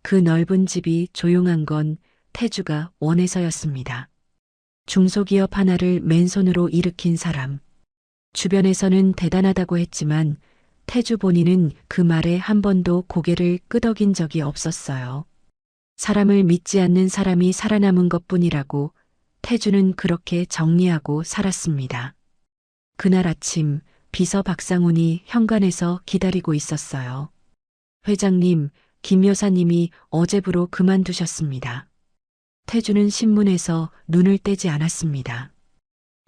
그 넓은 집이 조용한 건 태주가 원해서였습니다. 중소기업 하나를 맨손으로 일으킨 사람. 주변에서는 대단하다고 했지만 태주 본인은 그 말에 한 번도 고개를 끄덕인 적이 없었어요. 사람을 믿지 않는 사람이 살아남은 것뿐이라고 태주는 그렇게 정리하고 살았습니다. 그날 아침 비서 박상훈이 현관에서 기다리고 있었어요. 회장님, 김 여사님이 어제부로 그만두셨습니다. 태주는 신문에서 눈을 떼지 않았습니다.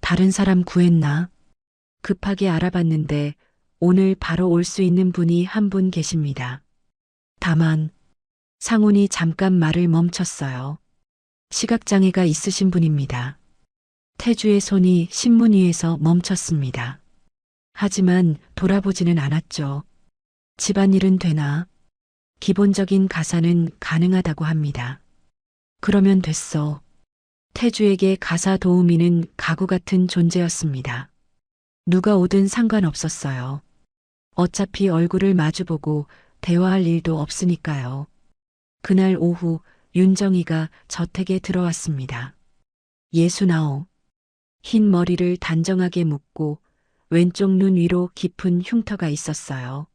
다른 사람 구했나? 급하게 알아봤는데 오늘 바로 올 수 있는 분이 한 분 계십니다. 다만 상훈이 잠깐 말을 멈췄어요. 시각장애가 있으신 분입니다. 태주의 손이 신문 위에서 멈췄습니다. 하지만 돌아보지는 않았죠. 집안일은 되나? 기본적인 가사는 가능하다고 합니다. 그러면 됐어. 태주에게 가사 도우미는 가구 같은 존재였습니다. 누가 오든 상관없었어요. 어차피 얼굴을 마주보고 대화할 일도 없으니까요. 그날 오후 윤정이가 저택에 들어왔습니다. 69. 흰 머리를 단정하게 묶고 왼쪽 눈 위로 깊은 흉터가 있었어요.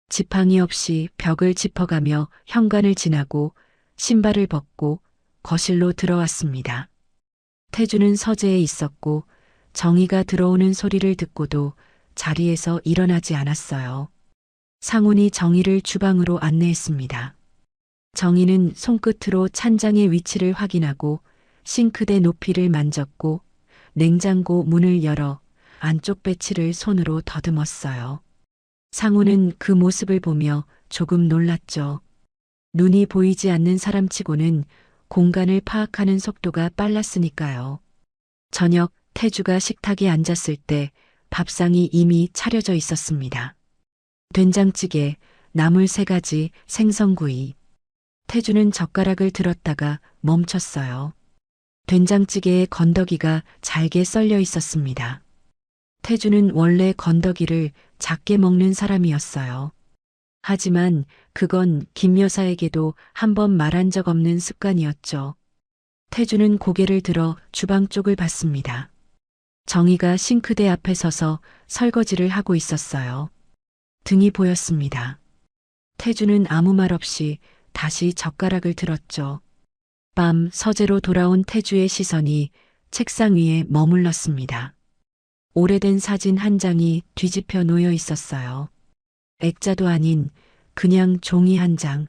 지팡이 없이 벽을 짚어가며 현관을 지나고 신발을 벗고 거실로 들어왔습니다. 태주는 서재에 있었고 정희가 들어오는 소리를 듣고도 자리에서 일어나지 않았어요. 상훈이 정희를 주방으로 안내했습니다. 정희는 손끝으로 찬장의 위치를 확인하고 싱크대 높이를 만졌고 냉장고 문을 열어 안쪽 배치를 손으로 더듬었어요. 상훈은 그 모습을 보며 조금 놀랐죠. 눈이 보이지 않는 사람치고는 공간을 파악하는 속도가 빨랐으니까요. 저녁 태주가 식탁에 앉았을 때 밥상이 이미 차려져 있었습니다. 된장찌개, 나물 3가지, 생선구이. 태주는 젓가락을 들었다가 멈췄어요. 된장찌개에 건더기가 잘게 썰려 있었습니다. 태주는 원래 건더기를 작게 먹는 사람이었어요. 하지만 그건 김 여사에게도 한 번 말한 적 없는 습관이었죠. 태주는 고개를 들어 주방 쪽을 봤습니다. 정희가 싱크대 앞에 서서 설거지를 하고 있었어요. 등이 보였습니다. 태주는 아무 말 없이 다시 젓가락을 들었죠. 밤 서재로 돌아온 태주의 시선이 책상 위에 머물렀습니다. 오래된 사진 한 장이 뒤집혀 놓여 있었어요. 액자도 아닌 그냥 종이 한 장.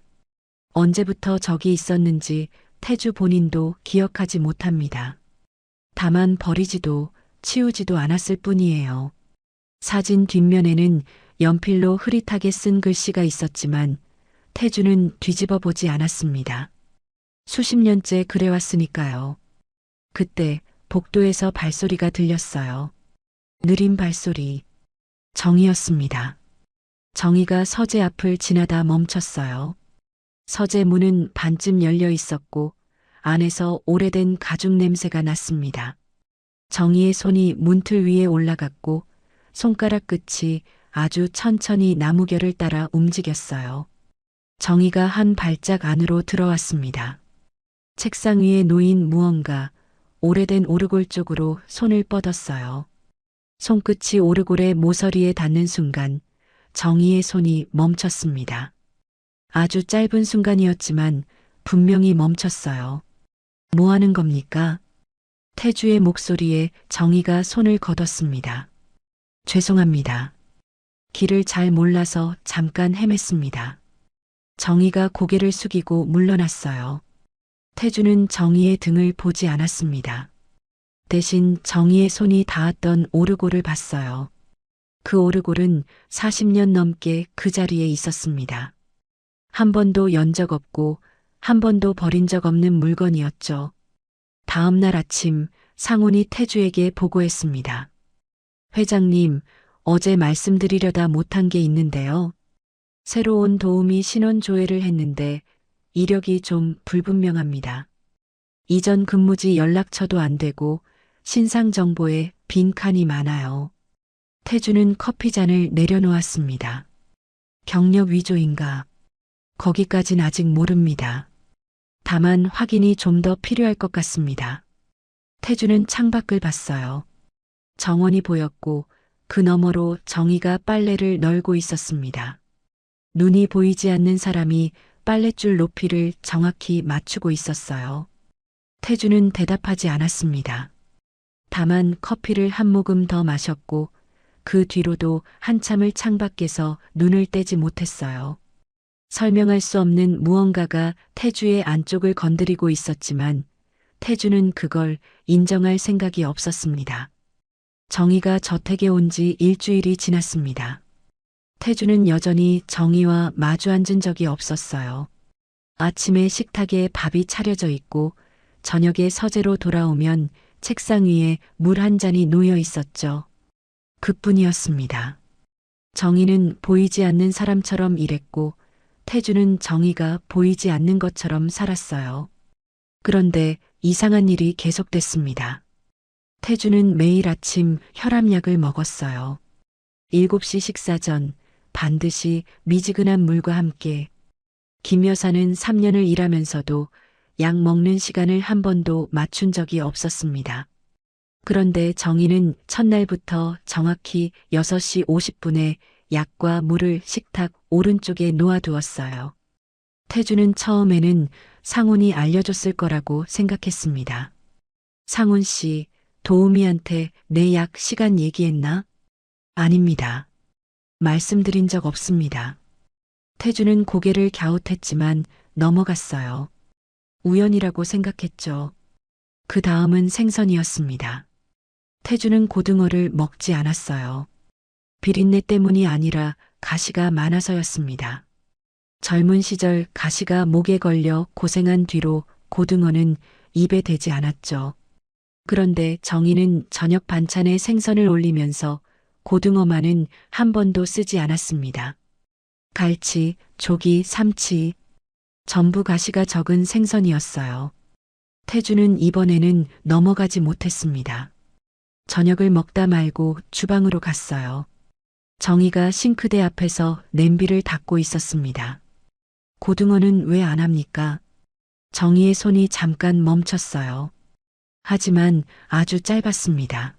언제부터 저기 있었는지 태주 본인도 기억하지 못합니다. 다만 버리지도 치우지도 않았을 뿐이에요. 사진 뒷면에는 연필로 흐릿하게 쓴 글씨가 있었지만 태주는 뒤집어 보지 않았습니다. 수십 년째 그래왔으니까요. 그때 복도에서 발소리가 들렸어요. 느린 발소리. 정희였습니다. 정희가 서재 앞을 지나다 멈췄어요. 서재 문은 반쯤 열려 있었고 안에서 오래된 가죽 냄새가 났습니다. 정희의 손이 문틀 위에 올라갔고 손가락 끝이 아주 천천히 나무결을 따라 움직였어요. 정희가 한 발짝 안으로 들어왔습니다. 책상 위에 놓인 무언가, 오래된 오르골 쪽으로 손을 뻗었어요. 손끝이 오르골의 모서리에 닿는 순간 정희의 손이 멈췄습니다. 아주 짧은 순간이었지만 분명히 멈췄어요. 뭐 하는 겁니까? 태주의 목소리에 정희가 손을 걷었습니다. 죄송합니다. 길을 잘 몰라서 잠깐 헤맸습니다. 정희가 고개를 숙이고 물러났어요. 태주는 정희의 등을 보지 않았습니다. 대신 정희의 손이 닿았던 오르골을 봤어요. 그 오르골은 40년 넘게 그 자리에 있었습니다. 한 번도 연 적 없고 한 번도 버린 적 없는 물건이었죠. 다음 날 아침 상훈이 태주에게 보고했습니다. 회장님, 어제 말씀드리려다 못한 게 있는데요. 새로 온 도우미 신원 조회를 했는데 이력이 좀 불분명합니다. 이전 근무지 연락처도 안 되고 신상 정보에 빈칸이 많아요. 태주는 커피잔을 내려놓았습니다. 경력 위조인가? 거기까진 아직 모릅니다. 다만 확인이 좀 더 필요할 것 같습니다. 태주는 창밖을 봤어요. 정원이 보였고 그 너머로 정희가 빨래를 널고 있었습니다. 눈이 보이지 않는 사람이 빨랫줄 높이를 정확히 맞추고 있었어요. 태주는 대답하지 않았습니다. 다만 커피를 한 모금 더 마셨고 그 뒤로도 한참을 창밖에서 눈을 떼지 못했어요. 설명할 수 없는 무언가가 태주의 안쪽을 건드리고 있었지만 태주는 그걸 인정할 생각이 없었습니다. 정희가 저택에 온 지 일주일이 지났습니다. 태주는 여전히 정희와 마주 앉은 적이 없었어요. 아침에 식탁에 밥이 차려져 있고 저녁에 서재로 돌아오면 책상 위에 물 한 잔이 놓여 있었죠. 그뿐이었습니다. 정희는 보이지 않는 사람처럼 일했고 태주는 정희가 보이지 않는 것처럼 살았어요. 그런데 이상한 일이 계속됐습니다. 태주는 매일 아침 혈압약을 먹었어요. 7시 식사 전 반드시 미지근한 물과 함께. 김 여사는 3년을 일하면서도 약 먹는 시간을 한 번도 맞춘 적이 없었습니다. 그런데 정희는 첫날부터 정확히 6시 50분에 약과 물을 식탁 오른쪽에 놓아두었어요. 태주는 처음에는 상훈이 알려줬을 거라고 생각했습니다. 상훈 씨, 도우미한테 내 약 시간 얘기했나? 아닙니다. 말씀드린 적 없습니다. 태주는 고개를 갸웃했지만 넘어갔어요. 우연이라고 생각했죠. 그 다음은 생선이었습니다. 태주는 고등어를 먹지 않았어요. 비린내 때문이 아니라 가시가 많아서였습니다. 젊은 시절 가시가 목에 걸려 고생한 뒤로 고등어는 입에 대지 않았죠. 그런데 정희는 저녁 반찬에 생선을 올리면서 고등어만은 한 번도 쓰지 않았습니다. 갈치, 조기, 삼치, 전부 가시가 적은 생선이었어요. 태주는 이번에는 넘어가지 못했습니다. 저녁을 먹다 말고 주방으로 갔어요. 정희가 싱크대 앞에서 냄비를 닦고 있었습니다. 고등어는 왜 안 합니까? 정희의 손이 잠깐 멈췄어요. 하지만 아주 짧았습니다.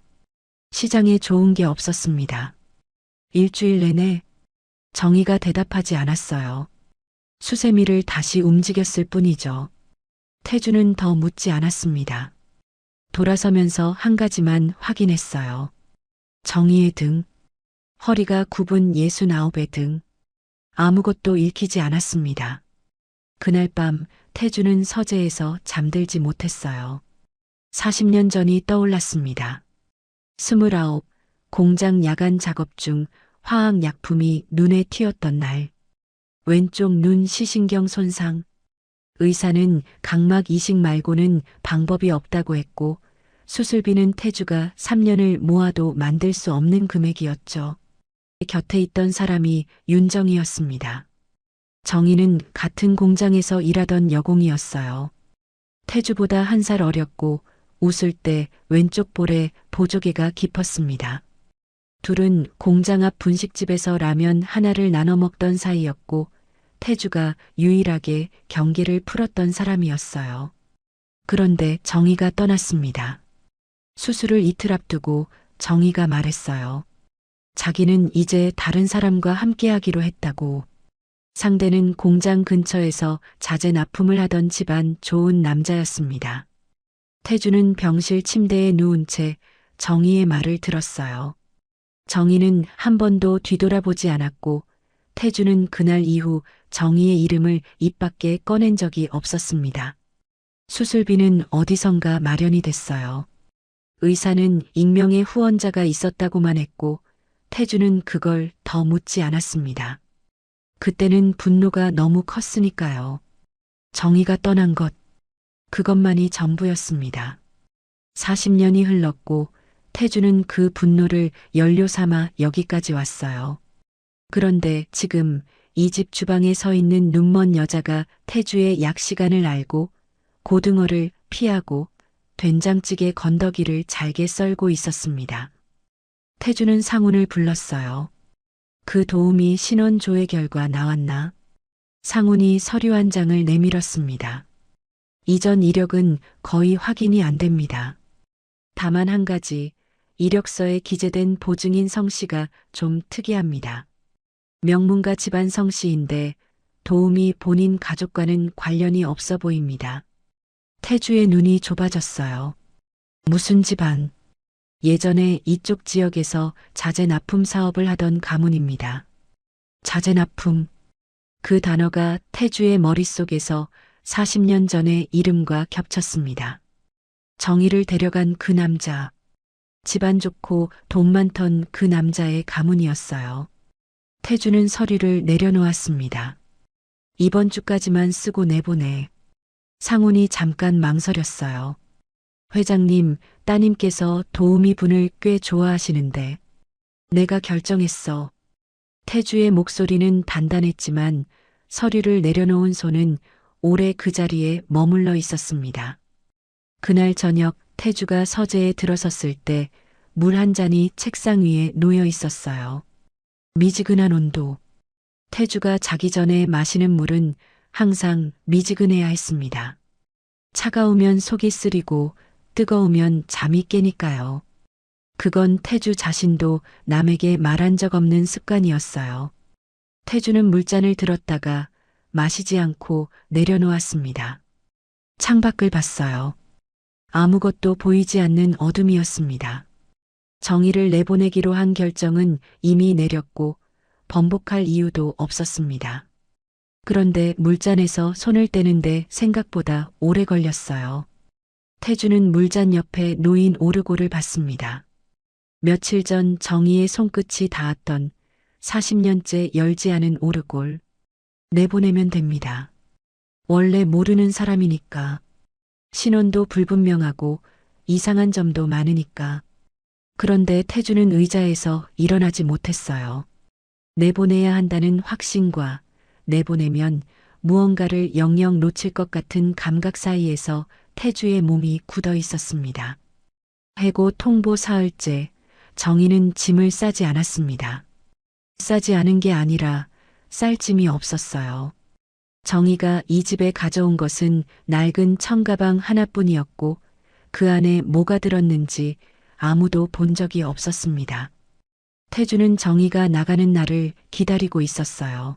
시장에 좋은 게 없었습니다. 일주일 내내 정희가 대답하지 않았어요. 수세미를 다시 움직였을 뿐이죠. 태주는 더 묻지 않았습니다. 돌아서면서 한 가지만 확인했어요. 정희의 등, 허리가 굽은 69의 등, 아무것도 읽히지 않았습니다. 그날 밤 태주는 서재에서 잠들지 못했어요. 40년 전이 떠올랐습니다. 29, 공장 야간 작업 중 화학약품이 눈에 튀었던 날. 왼쪽 눈 시신경 손상. 의사는 각막 이식 말고는 방법이 없다고 했고 수술비는 태주가 3년을 모아도 만들 수 없는 금액이었죠. 곁에 있던 사람이 윤정이었습니다. 정희는 같은 공장에서 일하던 여공이었어요. 태주보다 한 살 어렸고 웃을 때 왼쪽 볼에 보조개가 깊었습니다. 둘은 공장 앞 분식집에서 라면 하나를 나눠 먹던 사이였고 태주가 유일하게 경계를 풀었던 사람이었어요. 그런데 정희가 떠났습니다. 수술을 이틀 앞두고 정희가 말했어요. 자기는 이제 다른 사람과 함께하기로 했다고. 상대는 공장 근처에서 자재 납품을 하던 집안 좋은 남자였습니다. 태주는 병실 침대에 누운 채 정희의 말을 들었어요. 정희는 한 번도 뒤돌아보지 않았고 태주는 그날 이후 정희의 이름을 입 밖에 꺼낸 적이 없었습니다. 수술비는 어디선가 마련이 됐어요. 의사는 익명의 후원자가 있었다고만 했고 태주는 그걸 더 묻지 않았습니다. 그때는 분노가 너무 컸으니까요. 정희가 떠난 것, 그것만이 전부였습니다. 40년이 흘렀고 태주는 그 분노를 연료 삼아 여기까지 왔어요. 그런데 지금 이 집 주방에 서 있는 눈먼 여자가 태주의 약 시간을 알고 고등어를 피하고 된장찌개 건더기를 잘게 썰고 있었습니다. 태주는 상훈을 불렀어요. 그 도우미 신원 조회 결과 나왔나? 상훈이 서류 한 장을 내밀었습니다. 이전 이력은 거의 확인이 안 됩니다. 다만 한 가지, 이력서에 기재된 보증인 성씨가 좀 특이합니다. 명문가 집안 성씨인데 도우미 본인 가족과는 관련이 없어 보입니다. 태주의 눈이 좁아졌어요. 무슨 집안? 예전에 이쪽 지역에서 자재 납품 사업을 하던 가문입니다. 자재 납품. 그 단어가 태주의 머릿속에서 40년 전의 이름과 겹쳤습니다. 정희를 데려간 그 남자. 집안 좋고 돈 많던 그 남자의 가문이었어요. 태주는 서류를 내려놓았습니다. 이번 주까지만 쓰고 내보내. 상훈이 잠깐 망설였어요. 회장님, 따님께서 도우미 분을 꽤 좋아하시는데. 내가 결정했어. 태주의 목소리는 단단했지만 서류를 내려놓은 손은 오래 그 자리에 머물러 있었습니다. 그날 저녁 태주가 서재에 들어섰을 때 물 한 잔이 책상 위에 놓여 있었어요. 미지근한 온도. 태주가 자기 전에 마시는 물은 항상 미지근해야 했습니다. 차가우면 속이 쓰리고 뜨거우면 잠이 깨니까요. 그건 태주 자신도 남에게 말한 적 없는 습관이었어요. 태주는 물잔을 들었다가 마시지 않고 내려놓았습니다. 창밖을 봤어요. 아무것도 보이지 않는 어둠이었습니다. 정의를 내보내기로 한 결정은 이미 내렸고 번복할 이유도 없었습니다. 그런데 물잔에서 손을 떼는데 생각보다 오래 걸렸어요. 태주는 물잔 옆에 놓인 오르골을 봤습니다. 며칠 전 정의의 손끝이 닿았던 40년째 열지 않은 오르골. 내보내면 됩니다. 원래 모르는 사람이니까. 신원도 불분명하고 이상한 점도 많으니까. 그런데 태주는 의자에서 일어나지 못했어요. 내보내야 한다는 확신과 내보내면 무언가를 영영 놓칠 것 같은 감각 사이에서 태주의 몸이 굳어 있었습니다. 해고 통보 사흘째 정의는 짐을 싸지 않았습니다. 싸지 않은 게 아니라 쌀 짐이 없었어요. 정의가 이 집에 가져온 것은 낡은 청가방 하나뿐이었고 그 안에 뭐가 들었는지 아무도 본 적이 없었습니다. 태주는 정의가 나가는 날을 기다리고 있었어요.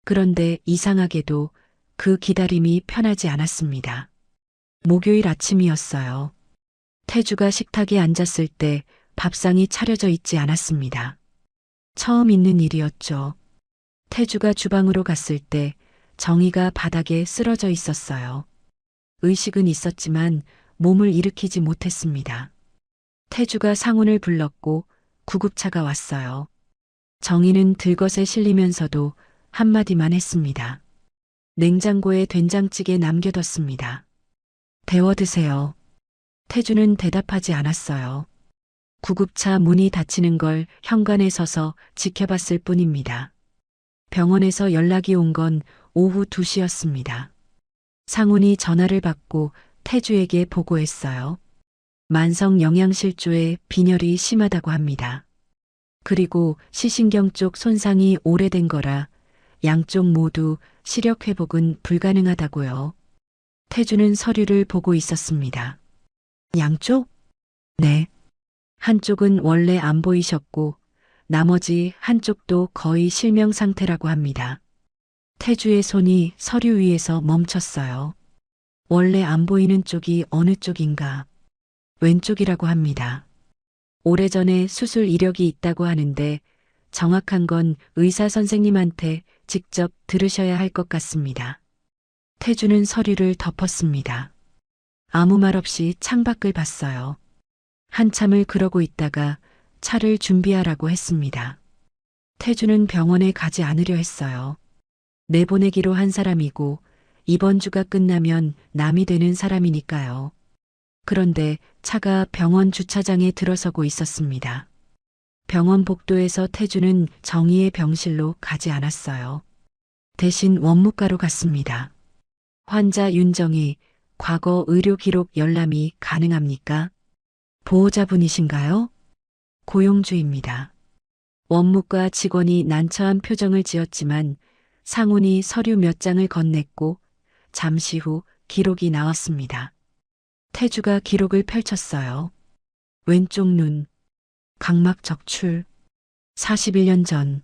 그런데 이상하게도 그 기다림이 편하지 않았습니다. 목요일 아침이었어요. 태주가 식탁에 앉았을 때 밥상이 차려져 있지 않았습니다. 처음 있는 일이었죠. 태주가 주방으로 갔을 때 정의가 바닥에 쓰러져 있었어요. 의식은 있었지만 몸을 일으키지 못했습니다. 태주가 상훈을 불렀고 구급차가 왔어요. 정의는 들것에 실리면서도 한마디만 했습니다. 냉장고에 된장찌개 남겨뒀습니다. 데워 드세요. 태주는 대답하지 않았어요. 구급차 문이 닫히는 걸 현관에 서서 지켜봤을 뿐입니다. 병원에서 연락이 온 건 오후 2시였습니다. 상훈이 전화를 받고 태주에게 보고했어요. 만성 영양실조에 빈혈이 심하다고 합니다. 그리고 시신경 쪽 손상이 오래된 거라 양쪽 모두 시력 회복은 불가능하다고요. 태주는 서류를 보고 있었습니다. 양쪽? 네. 한쪽은 원래 안 보이셨고 나머지 한쪽도 거의 실명 상태라고 합니다. 태주의 손이 서류 위에서 멈췄어요. 원래 안 보이는 쪽이 어느 쪽인가? 왼쪽이라고 합니다. 오래전에 수술 이력이 있다고 하는데 정확한 건 의사 선생님한테 직접 들으셔야 할 것 같습니다. 태주는 서류를 덮었습니다. 아무 말 없이 창밖을 봤어요. 한참을 그러고 있다가 차를 준비하라고 했습니다. 태주는 병원에 가지 않으려 했어요. 내보내기로 한 사람이고 이번 주가 끝나면 남이 되는 사람이니까요. 그런데 차가 병원 주차장에 들어서고 있었습니다. 병원 복도에서 태주는 정의의 병실로 가지 않았어요. 대신 원무과로 갔습니다. 환자 윤정희, 과거 의료 기록 열람이 가능합니까? 보호자분이신가요? 고용주입니다. 원무과 직원이 난처한 표정을 지었지만 상훈이 서류 몇 장을 건넸고 잠시 후 기록이 나왔습니다. 태주가 기록을 펼쳤어요. 왼쪽 눈, 각막 적출, 41년 전.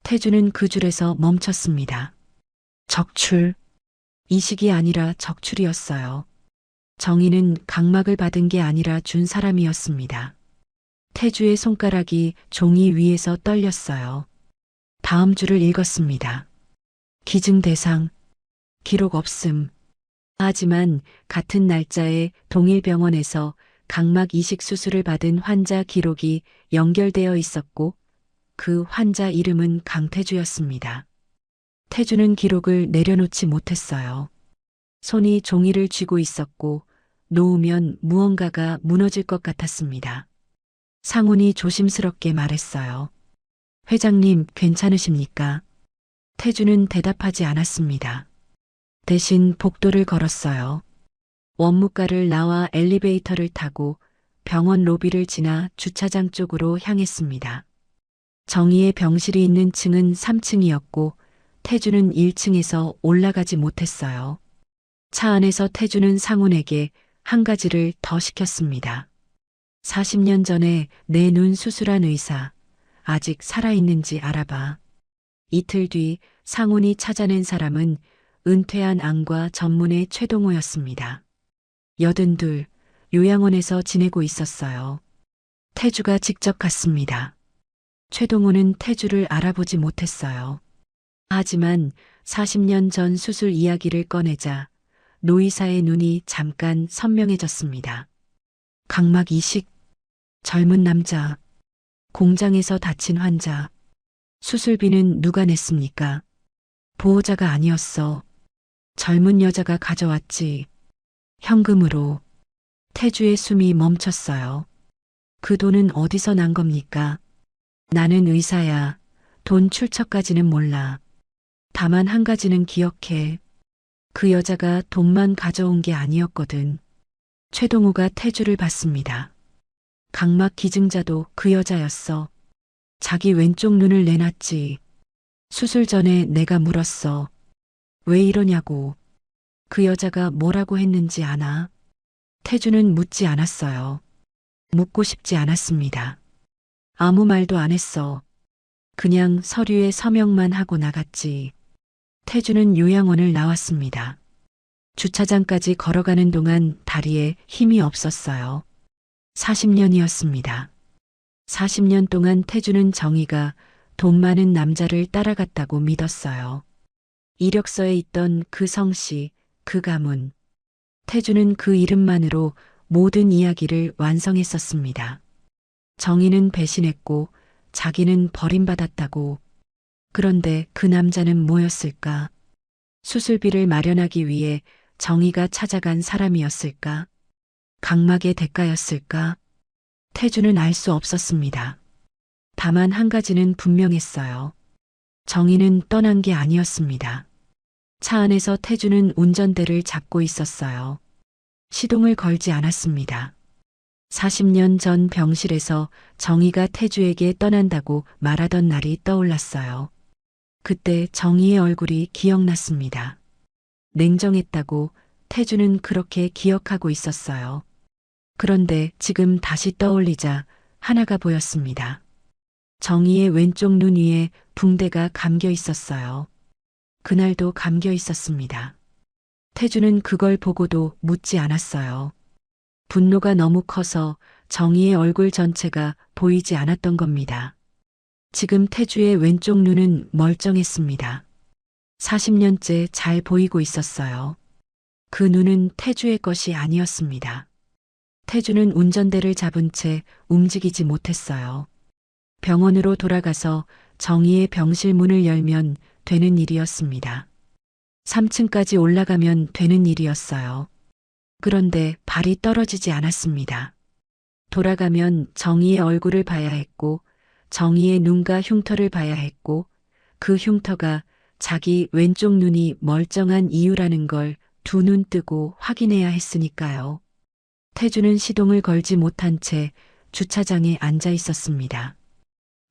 태주는 그 줄에서 멈췄습니다. 적출. 이식이 아니라 적출이었어요. 정의는 각막을 받은 게 아니라 준 사람이었습니다. 태주의 손가락이 종이 위에서 떨렸어요. 다음 줄을 읽었습니다. 기증 대상, 기록 없음. 하지만 같은 날짜에 동일 병원에서 각막 이식 수술을 받은 환자 기록이 연결되어 있었고 그 환자 이름은 강태주였습니다. 태주는 기록을 내려놓지 못했어요. 손이 종이를 쥐고 있었고 놓으면 무언가가 무너질 것 같았습니다. 상훈이 조심스럽게 말했어요. 회장님, 괜찮으십니까? 태주는 대답하지 않았습니다. 대신 복도를 걸었어요. 원무과를 나와 엘리베이터를 타고 병원 로비를 지나 주차장 쪽으로 향했습니다. 정의의 병실이 있는 층은 3층이었고 태주는 1층에서 올라가지 못했어요. 차 안에서 태주는 상훈에게 한 가지를 더 시켰습니다. 40년 전에 내 눈 수술한 의사, 아직 살아있는지 알아봐. 이틀 뒤 상훈이 찾아낸 사람은 은퇴한 안과 전문의 최동호였습니다. 82, 요양원에서 지내고 있었어요. 태주가 직접 갔습니다. 최동호는 태주를 알아보지 못했어요. 하지만 40년 전 수술 이야기를 꺼내자 노의사의 눈이 잠깐 선명해졌습니다. 각막 이식, 젊은 남자, 공장에서 다친 환자, 수술비는 누가 냈습니까? 보호자가 아니었어. 젊은 여자가 가져왔지. 현금으로. 태주의 숨이 멈췄어요. 그 돈은 어디서 난 겁니까? 나는 의사야. 돈 출처까지는 몰라. 다만 한 가지는 기억해. 그 여자가 돈만 가져온 게 아니었거든. 최동호가 태주를 봤습니다. 각막 기증자도 그 여자였어. 자기 왼쪽 눈을 내놨지. 수술 전에 내가 물었어. 왜 이러냐고. 그 여자가 뭐라고 했는지 아나? 태주는 묻지 않았어요. 묻고 싶지 않았습니다. 아무 말도 안 했어. 그냥 서류에 서명만 하고 나갔지. 태주는 요양원을 나왔습니다. 주차장까지 걸어가는 동안 다리에 힘이 없었어요. 40년이었습니다. 40년 동안 태주는 정의가 돈 많은 남자를 따라갔다고 믿었어요. 이력서에 있던 그 성씨, 그 가문. 태주는 그 이름만으로 모든 이야기를 완성했었습니다. 정의는 배신했고 자기는 버림받았다고. 그런데 그 남자는 뭐였을까? 수술비를 마련하기 위해 정의가 찾아간 사람이었을까? 각막의 대가였을까? 태주는 알 수 없었습니다. 다만 한 가지는 분명했어요. 정의는 떠난 게 아니었습니다. 차 안에서 태주는 운전대를 잡고 있었어요. 시동을 걸지 않았습니다. 40년 전 병실에서 정의가 태주에게 떠난다고 말하던 날이 떠올랐어요. 그때 정의의 얼굴이 기억났습니다. 냉정했다고 태주는 그렇게 기억하고 있었어요. 그런데 지금 다시 떠올리자 하나가 보였습니다. 정의의 왼쪽 눈 위에 붕대가 감겨 있었어요. 그날도 감겨 있었습니다. 태주는 그걸 보고도 묻지 않았어요. 분노가 너무 커서 정의의 얼굴 전체가 보이지 않았던 겁니다. 지금 태주의 왼쪽 눈은 멀쩡했습니다. 40년째 잘 보이고 있었어요. 그 눈은 태주의 것이 아니었습니다. 태주는 운전대를 잡은 채 움직이지 못했어요. 병원으로 돌아가서 정의의 병실 문을 열면 되는 일이었습니다. 3층까지 올라가면 되는 일이었어요. 그런데 발이 떨어지지 않았습니다. 돌아가면 정의의 얼굴을 봐야 했고, 정의의 눈과 흉터를 봐야 했고, 그 흉터가 자기 왼쪽 눈이 멀쩡한 이유라는 걸 두 눈 뜨고 확인해야 했으니까요. 태주는 시동을 걸지 못한 채 주차장에 앉아 있었습니다.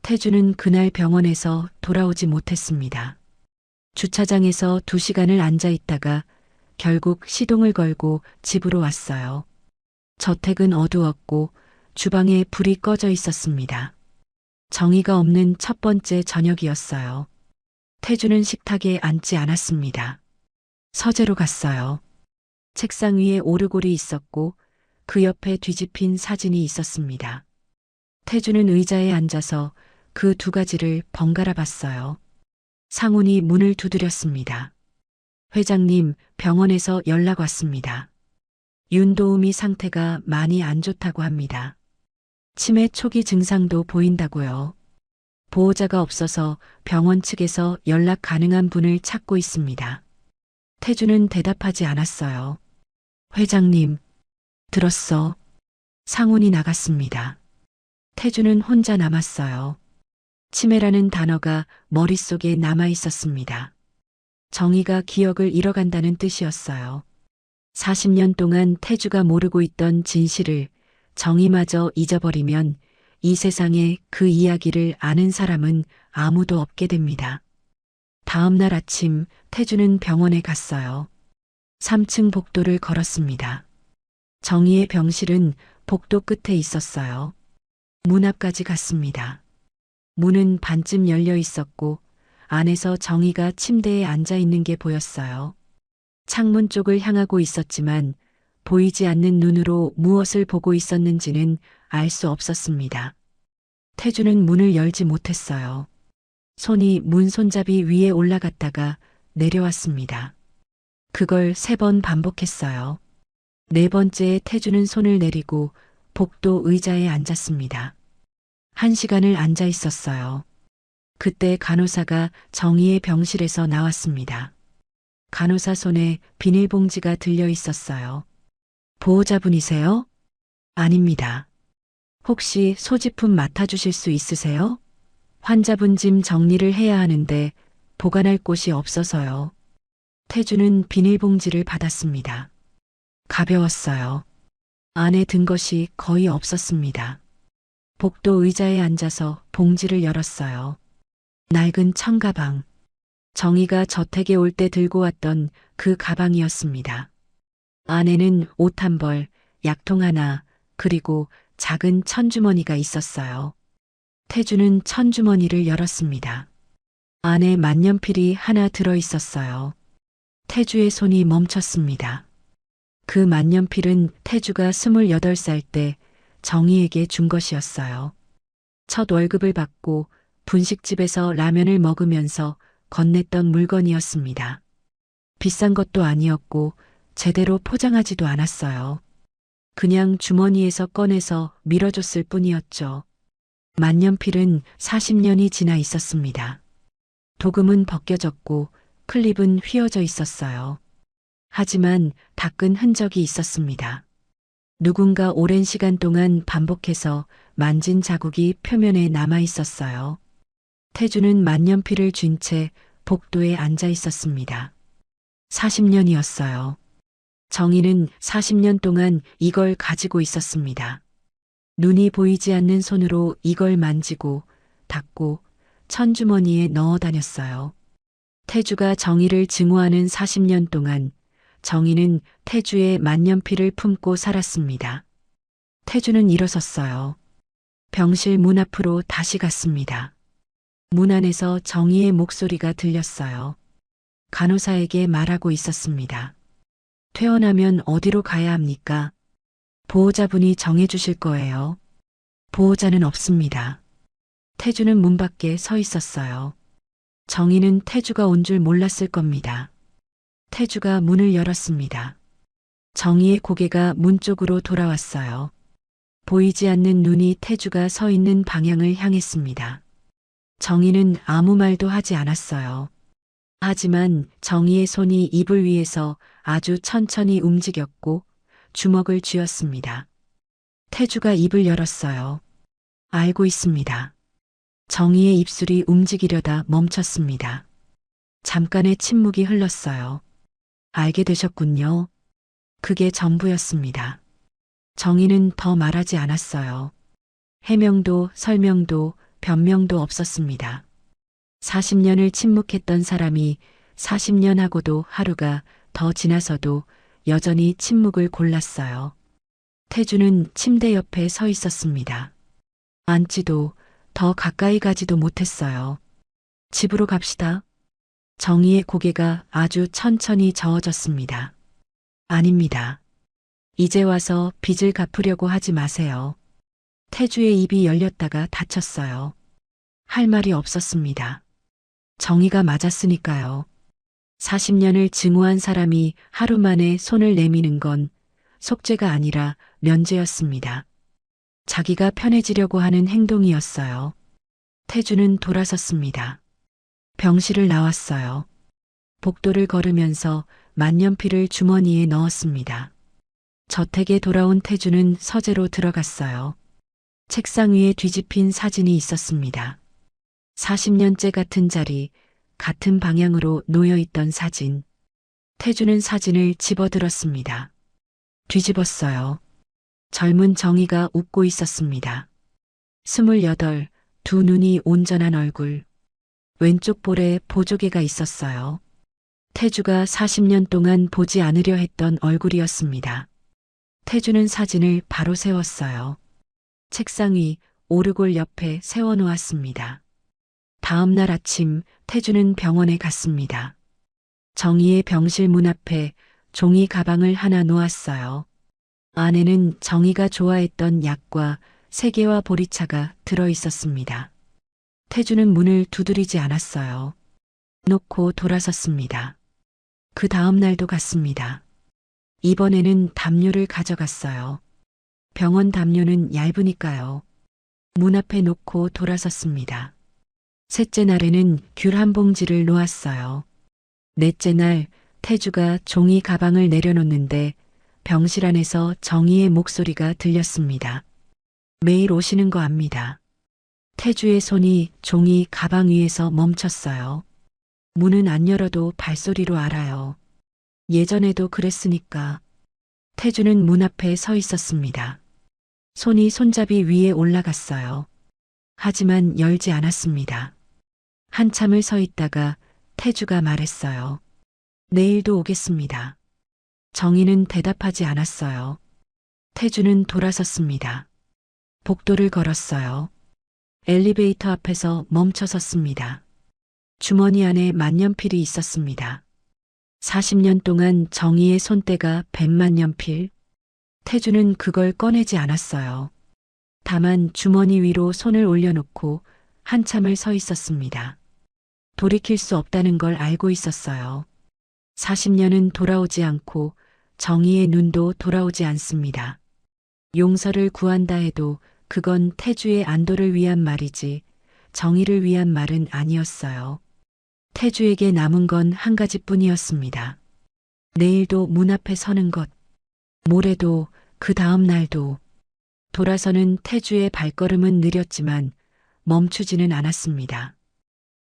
태주는 그날 병원에서 돌아오지 못했습니다. 주차장에서 2시간을 앉아 있다가 결국 시동을 걸고 집으로 왔어요. 저택은 어두웠고 주방에 불이 꺼져 있었습니다. 정의가 없는 첫 번째 저녁이었어요. 태주는 식탁에 앉지 않았습니다. 서재로 갔어요. 책상 위에 오르골이 있었고 그 옆에 뒤집힌 사진이 있었습니다. 태주는 의자에 앉아서 그 2가지를 번갈아 봤어요. 상훈이 문을 두드렸습니다. 회장님, 병원에서 연락 왔습니다. 윤도우미 상태가 많이 안 좋다고 합니다. 치매 초기 증상도 보인다고요. 보호자가 없어서 병원 측에서 연락 가능한 분을 찾고 있습니다. 태주는 대답하지 않았어요. 회장님, 들었어. 상훈이 나갔습니다. 태주는 혼자 남았어요. 치매라는 단어가 머릿속에 남아 있었습니다. 정의가 기억을 잃어간다는 뜻이었어요. 40년 동안 태주가 모르고 있던 진실을 정의마저 잊어버리면 이 세상에 그 이야기를 아는 사람은 아무도 없게 됩니다. 다음 날 아침 태주는 병원에 갔어요. 3층 복도를 걸었습니다. 정희의 병실은 복도 끝에 있었어요. 문 앞까지 갔습니다. 문은 반쯤 열려 있었고 안에서 정희가 침대에 앉아 있는 게 보였어요. 창문 쪽을 향하고 있었지만 보이지 않는 눈으로 무엇을 보고 있었는지는 알 수 없었습니다. 태주는 문을 열지 못했어요. 손이 문 손잡이 위에 올라갔다가 내려왔습니다. 그걸 3번 반복했어요. 4번째에 태주는 손을 내리고 복도 의자에 앉았습니다. 1시간을 앉아 있었어요. 그때 간호사가 정희의 병실에서 나왔습니다. 간호사 손에 비닐봉지가 들려 있었어요. 보호자분이세요? 아닙니다. 혹시 소지품 맡아주실 수 있으세요? 환자분 짐 정리를 해야 하는데 보관할 곳이 없어서요. 태주는 비닐봉지를 받았습니다. 가벼웠어요. 안에 든 것이 거의 없었습니다. 복도 의자에 앉아서 봉지를 열었어요. 낡은 청가방. 정희가 저택에 올 때 들고 왔던 그 가방이었습니다. 안에는 옷 한 벌, 약통 하나, 그리고 작은 천주머니가 있었어요. 태주는 천주머니를 열었습니다. 안에 만년필이 하나 들어 있었어요. 태주의 손이 멈췄습니다. 그 만년필은 태주가 28살 때 정희에게 준 것이었어요. 첫 월급을 받고 분식집에서 라면을 먹으면서 건넸던 물건이었습니다. 비싼 것도 아니었고 제대로 포장하지도 않았어요. 그냥 주머니에서 꺼내서 밀어줬을 뿐이었죠. 만년필은 40년이 지나 있었습니다. 도금은 벗겨졌고 클립은 휘어져 있었어요. 하지만 닦은 흔적이 있었습니다. 누군가 오랜 시간 동안 반복해서 만진 자국이 표면에 남아 있었어요. 태주는 만년필을 쥔 채 복도에 앉아 있었습니다. 40년이었어요. 정희는 40년 동안 이걸 가지고 있었습니다. 눈이 보이지 않는 손으로 이걸 만지고 닦고 천주머니에 넣어 다녔어요. 태주가 정희를 증오하는 40년 동안 정희는 태주의 만년필을 품고 살았습니다. 태주는 일어섰어요. 병실 문 앞으로 다시 갔습니다. 문 안에서 정희의 목소리가 들렸어요. 간호사에게 말하고 있었습니다. 퇴원하면 어디로 가야 합니까? 보호자분이 정해주실 거예요. 보호자는 없습니다. 태주는 문 밖에 서 있었어요. 정희는 태주가 온 줄 몰랐을 겁니다. 태주가 문을 열었습니다. 정희의 고개가 문 쪽으로 돌아왔어요. 보이지 않는 눈이 태주가 서 있는 방향을 향했습니다. 정희는 아무 말도 하지 않았어요. 하지만 정희의 손이 이불 위에서 아주 천천히 움직였고 주먹을 쥐었습니다. 태주가 입을 열었어요. 알고 있습니다. 정희의 입술이 움직이려다 멈췄습니다. 잠깐의 침묵이 흘렀어요. 알게 되셨군요. 그게 전부였습니다. 정희는 더 말하지 않았어요. 해명도 설명도 변명도 없었습니다. 40년을 침묵했던 사람이 40년 하고도 하루가 더 지나서도 여전히 침묵을 골랐어요. 태주는 침대 옆에 서 있었습니다. 앉지도 더 가까이 가지도 못했어요. 집으로 갑시다. 정희의 고개가 아주 천천히 저어졌습니다. 아닙니다. 이제 와서 빚을 갚으려고 하지 마세요. 태주의 입이 열렸다가 닫혔어요. 할 말이 없었습니다. 정희가 맞았으니까요. 40년을 증오한 사람이 하루 만에 손을 내미는 건 속죄가 아니라 면죄였습니다. 자기가 편해지려고 하는 행동이었어요. 태주는 돌아섰습니다. 병실을 나왔어요. 복도를 걸으면서 만년필을 주머니에 넣었습니다. 저택에 돌아온 태주는 서재로 들어갔어요. 책상 위에 뒤집힌 사진이 있었습니다. 40년째 같은 자리, 같은 방향으로 놓여있던 사진. 태주는 사진을 집어들었습니다. 뒤집었어요. 젊은 정희가 웃고 있었습니다. 28, 두 눈이 온전한 얼굴. 왼쪽 볼에 보조개가 있었어요. 태주가 40년 동안 보지 않으려 했던 얼굴이었습니다. 태주는 사진을 바로 세웠어요. 책상 위 오르골 옆에 세워놓았습니다. 다음 날 아침 태주는 병원에 갔습니다. 정희의 병실 문 앞에 종이 가방을 하나 놓았어요. 안에는 정희가 좋아했던 약과 세개와 보리차가 들어 있었습니다. 태주는 문을 두드리지 않았어요. 놓고 돌아섰습니다. 그 다음 날도 갔습니다. 이번에는 담요를 가져갔어요. 병원 담요는 얇으니까요. 문 앞에 놓고 돌아섰습니다. 셋째 날에는 귤 한 봉지를 놓았어요. 넷째 날 태주가 종이 가방을 내려놓는데 병실 안에서 정희의 목소리가 들렸습니다. 매일 오시는 거 압니다. 태주의 손이 종이 가방 위에서 멈췄어요. 문은 안 열어도 발소리로 알아요. 예전에도 그랬으니까. 태주는 문 앞에 서 있었습니다. 손이 손잡이 위에 올라갔어요. 하지만 열지 않았습니다. 한참을 서 있다가 태주가 말했어요. 내일도 오겠습니다. 정희는 대답하지 않았어요. 태주는 돌아섰습니다. 복도를 걸었어요. 엘리베이터 앞에서 멈춰 섰습니다. 주머니 안에 만년필이 있었습니다. 40년 동안 정희의 손때가 100만년필. 태주는 그걸 꺼내지 않았어요. 다만 주머니 위로 손을 올려놓고 한참을 서 있었습니다. 돌이킬 수 없다는 걸 알고 있었어요. 40년은 돌아오지 않고 정희의 눈도 돌아오지 않습니다. 용서를 구한다 해도 그건 태주의 안도를 위한 말이지 정희를 위한 말은 아니었어요. 태주에게 남은 건 한 가지뿐이었습니다. 내일도 문 앞에 서는 것, 모레도 그 다음 날도. 돌아서는 태주의 발걸음은 느렸지만 멈추지는 않았습니다.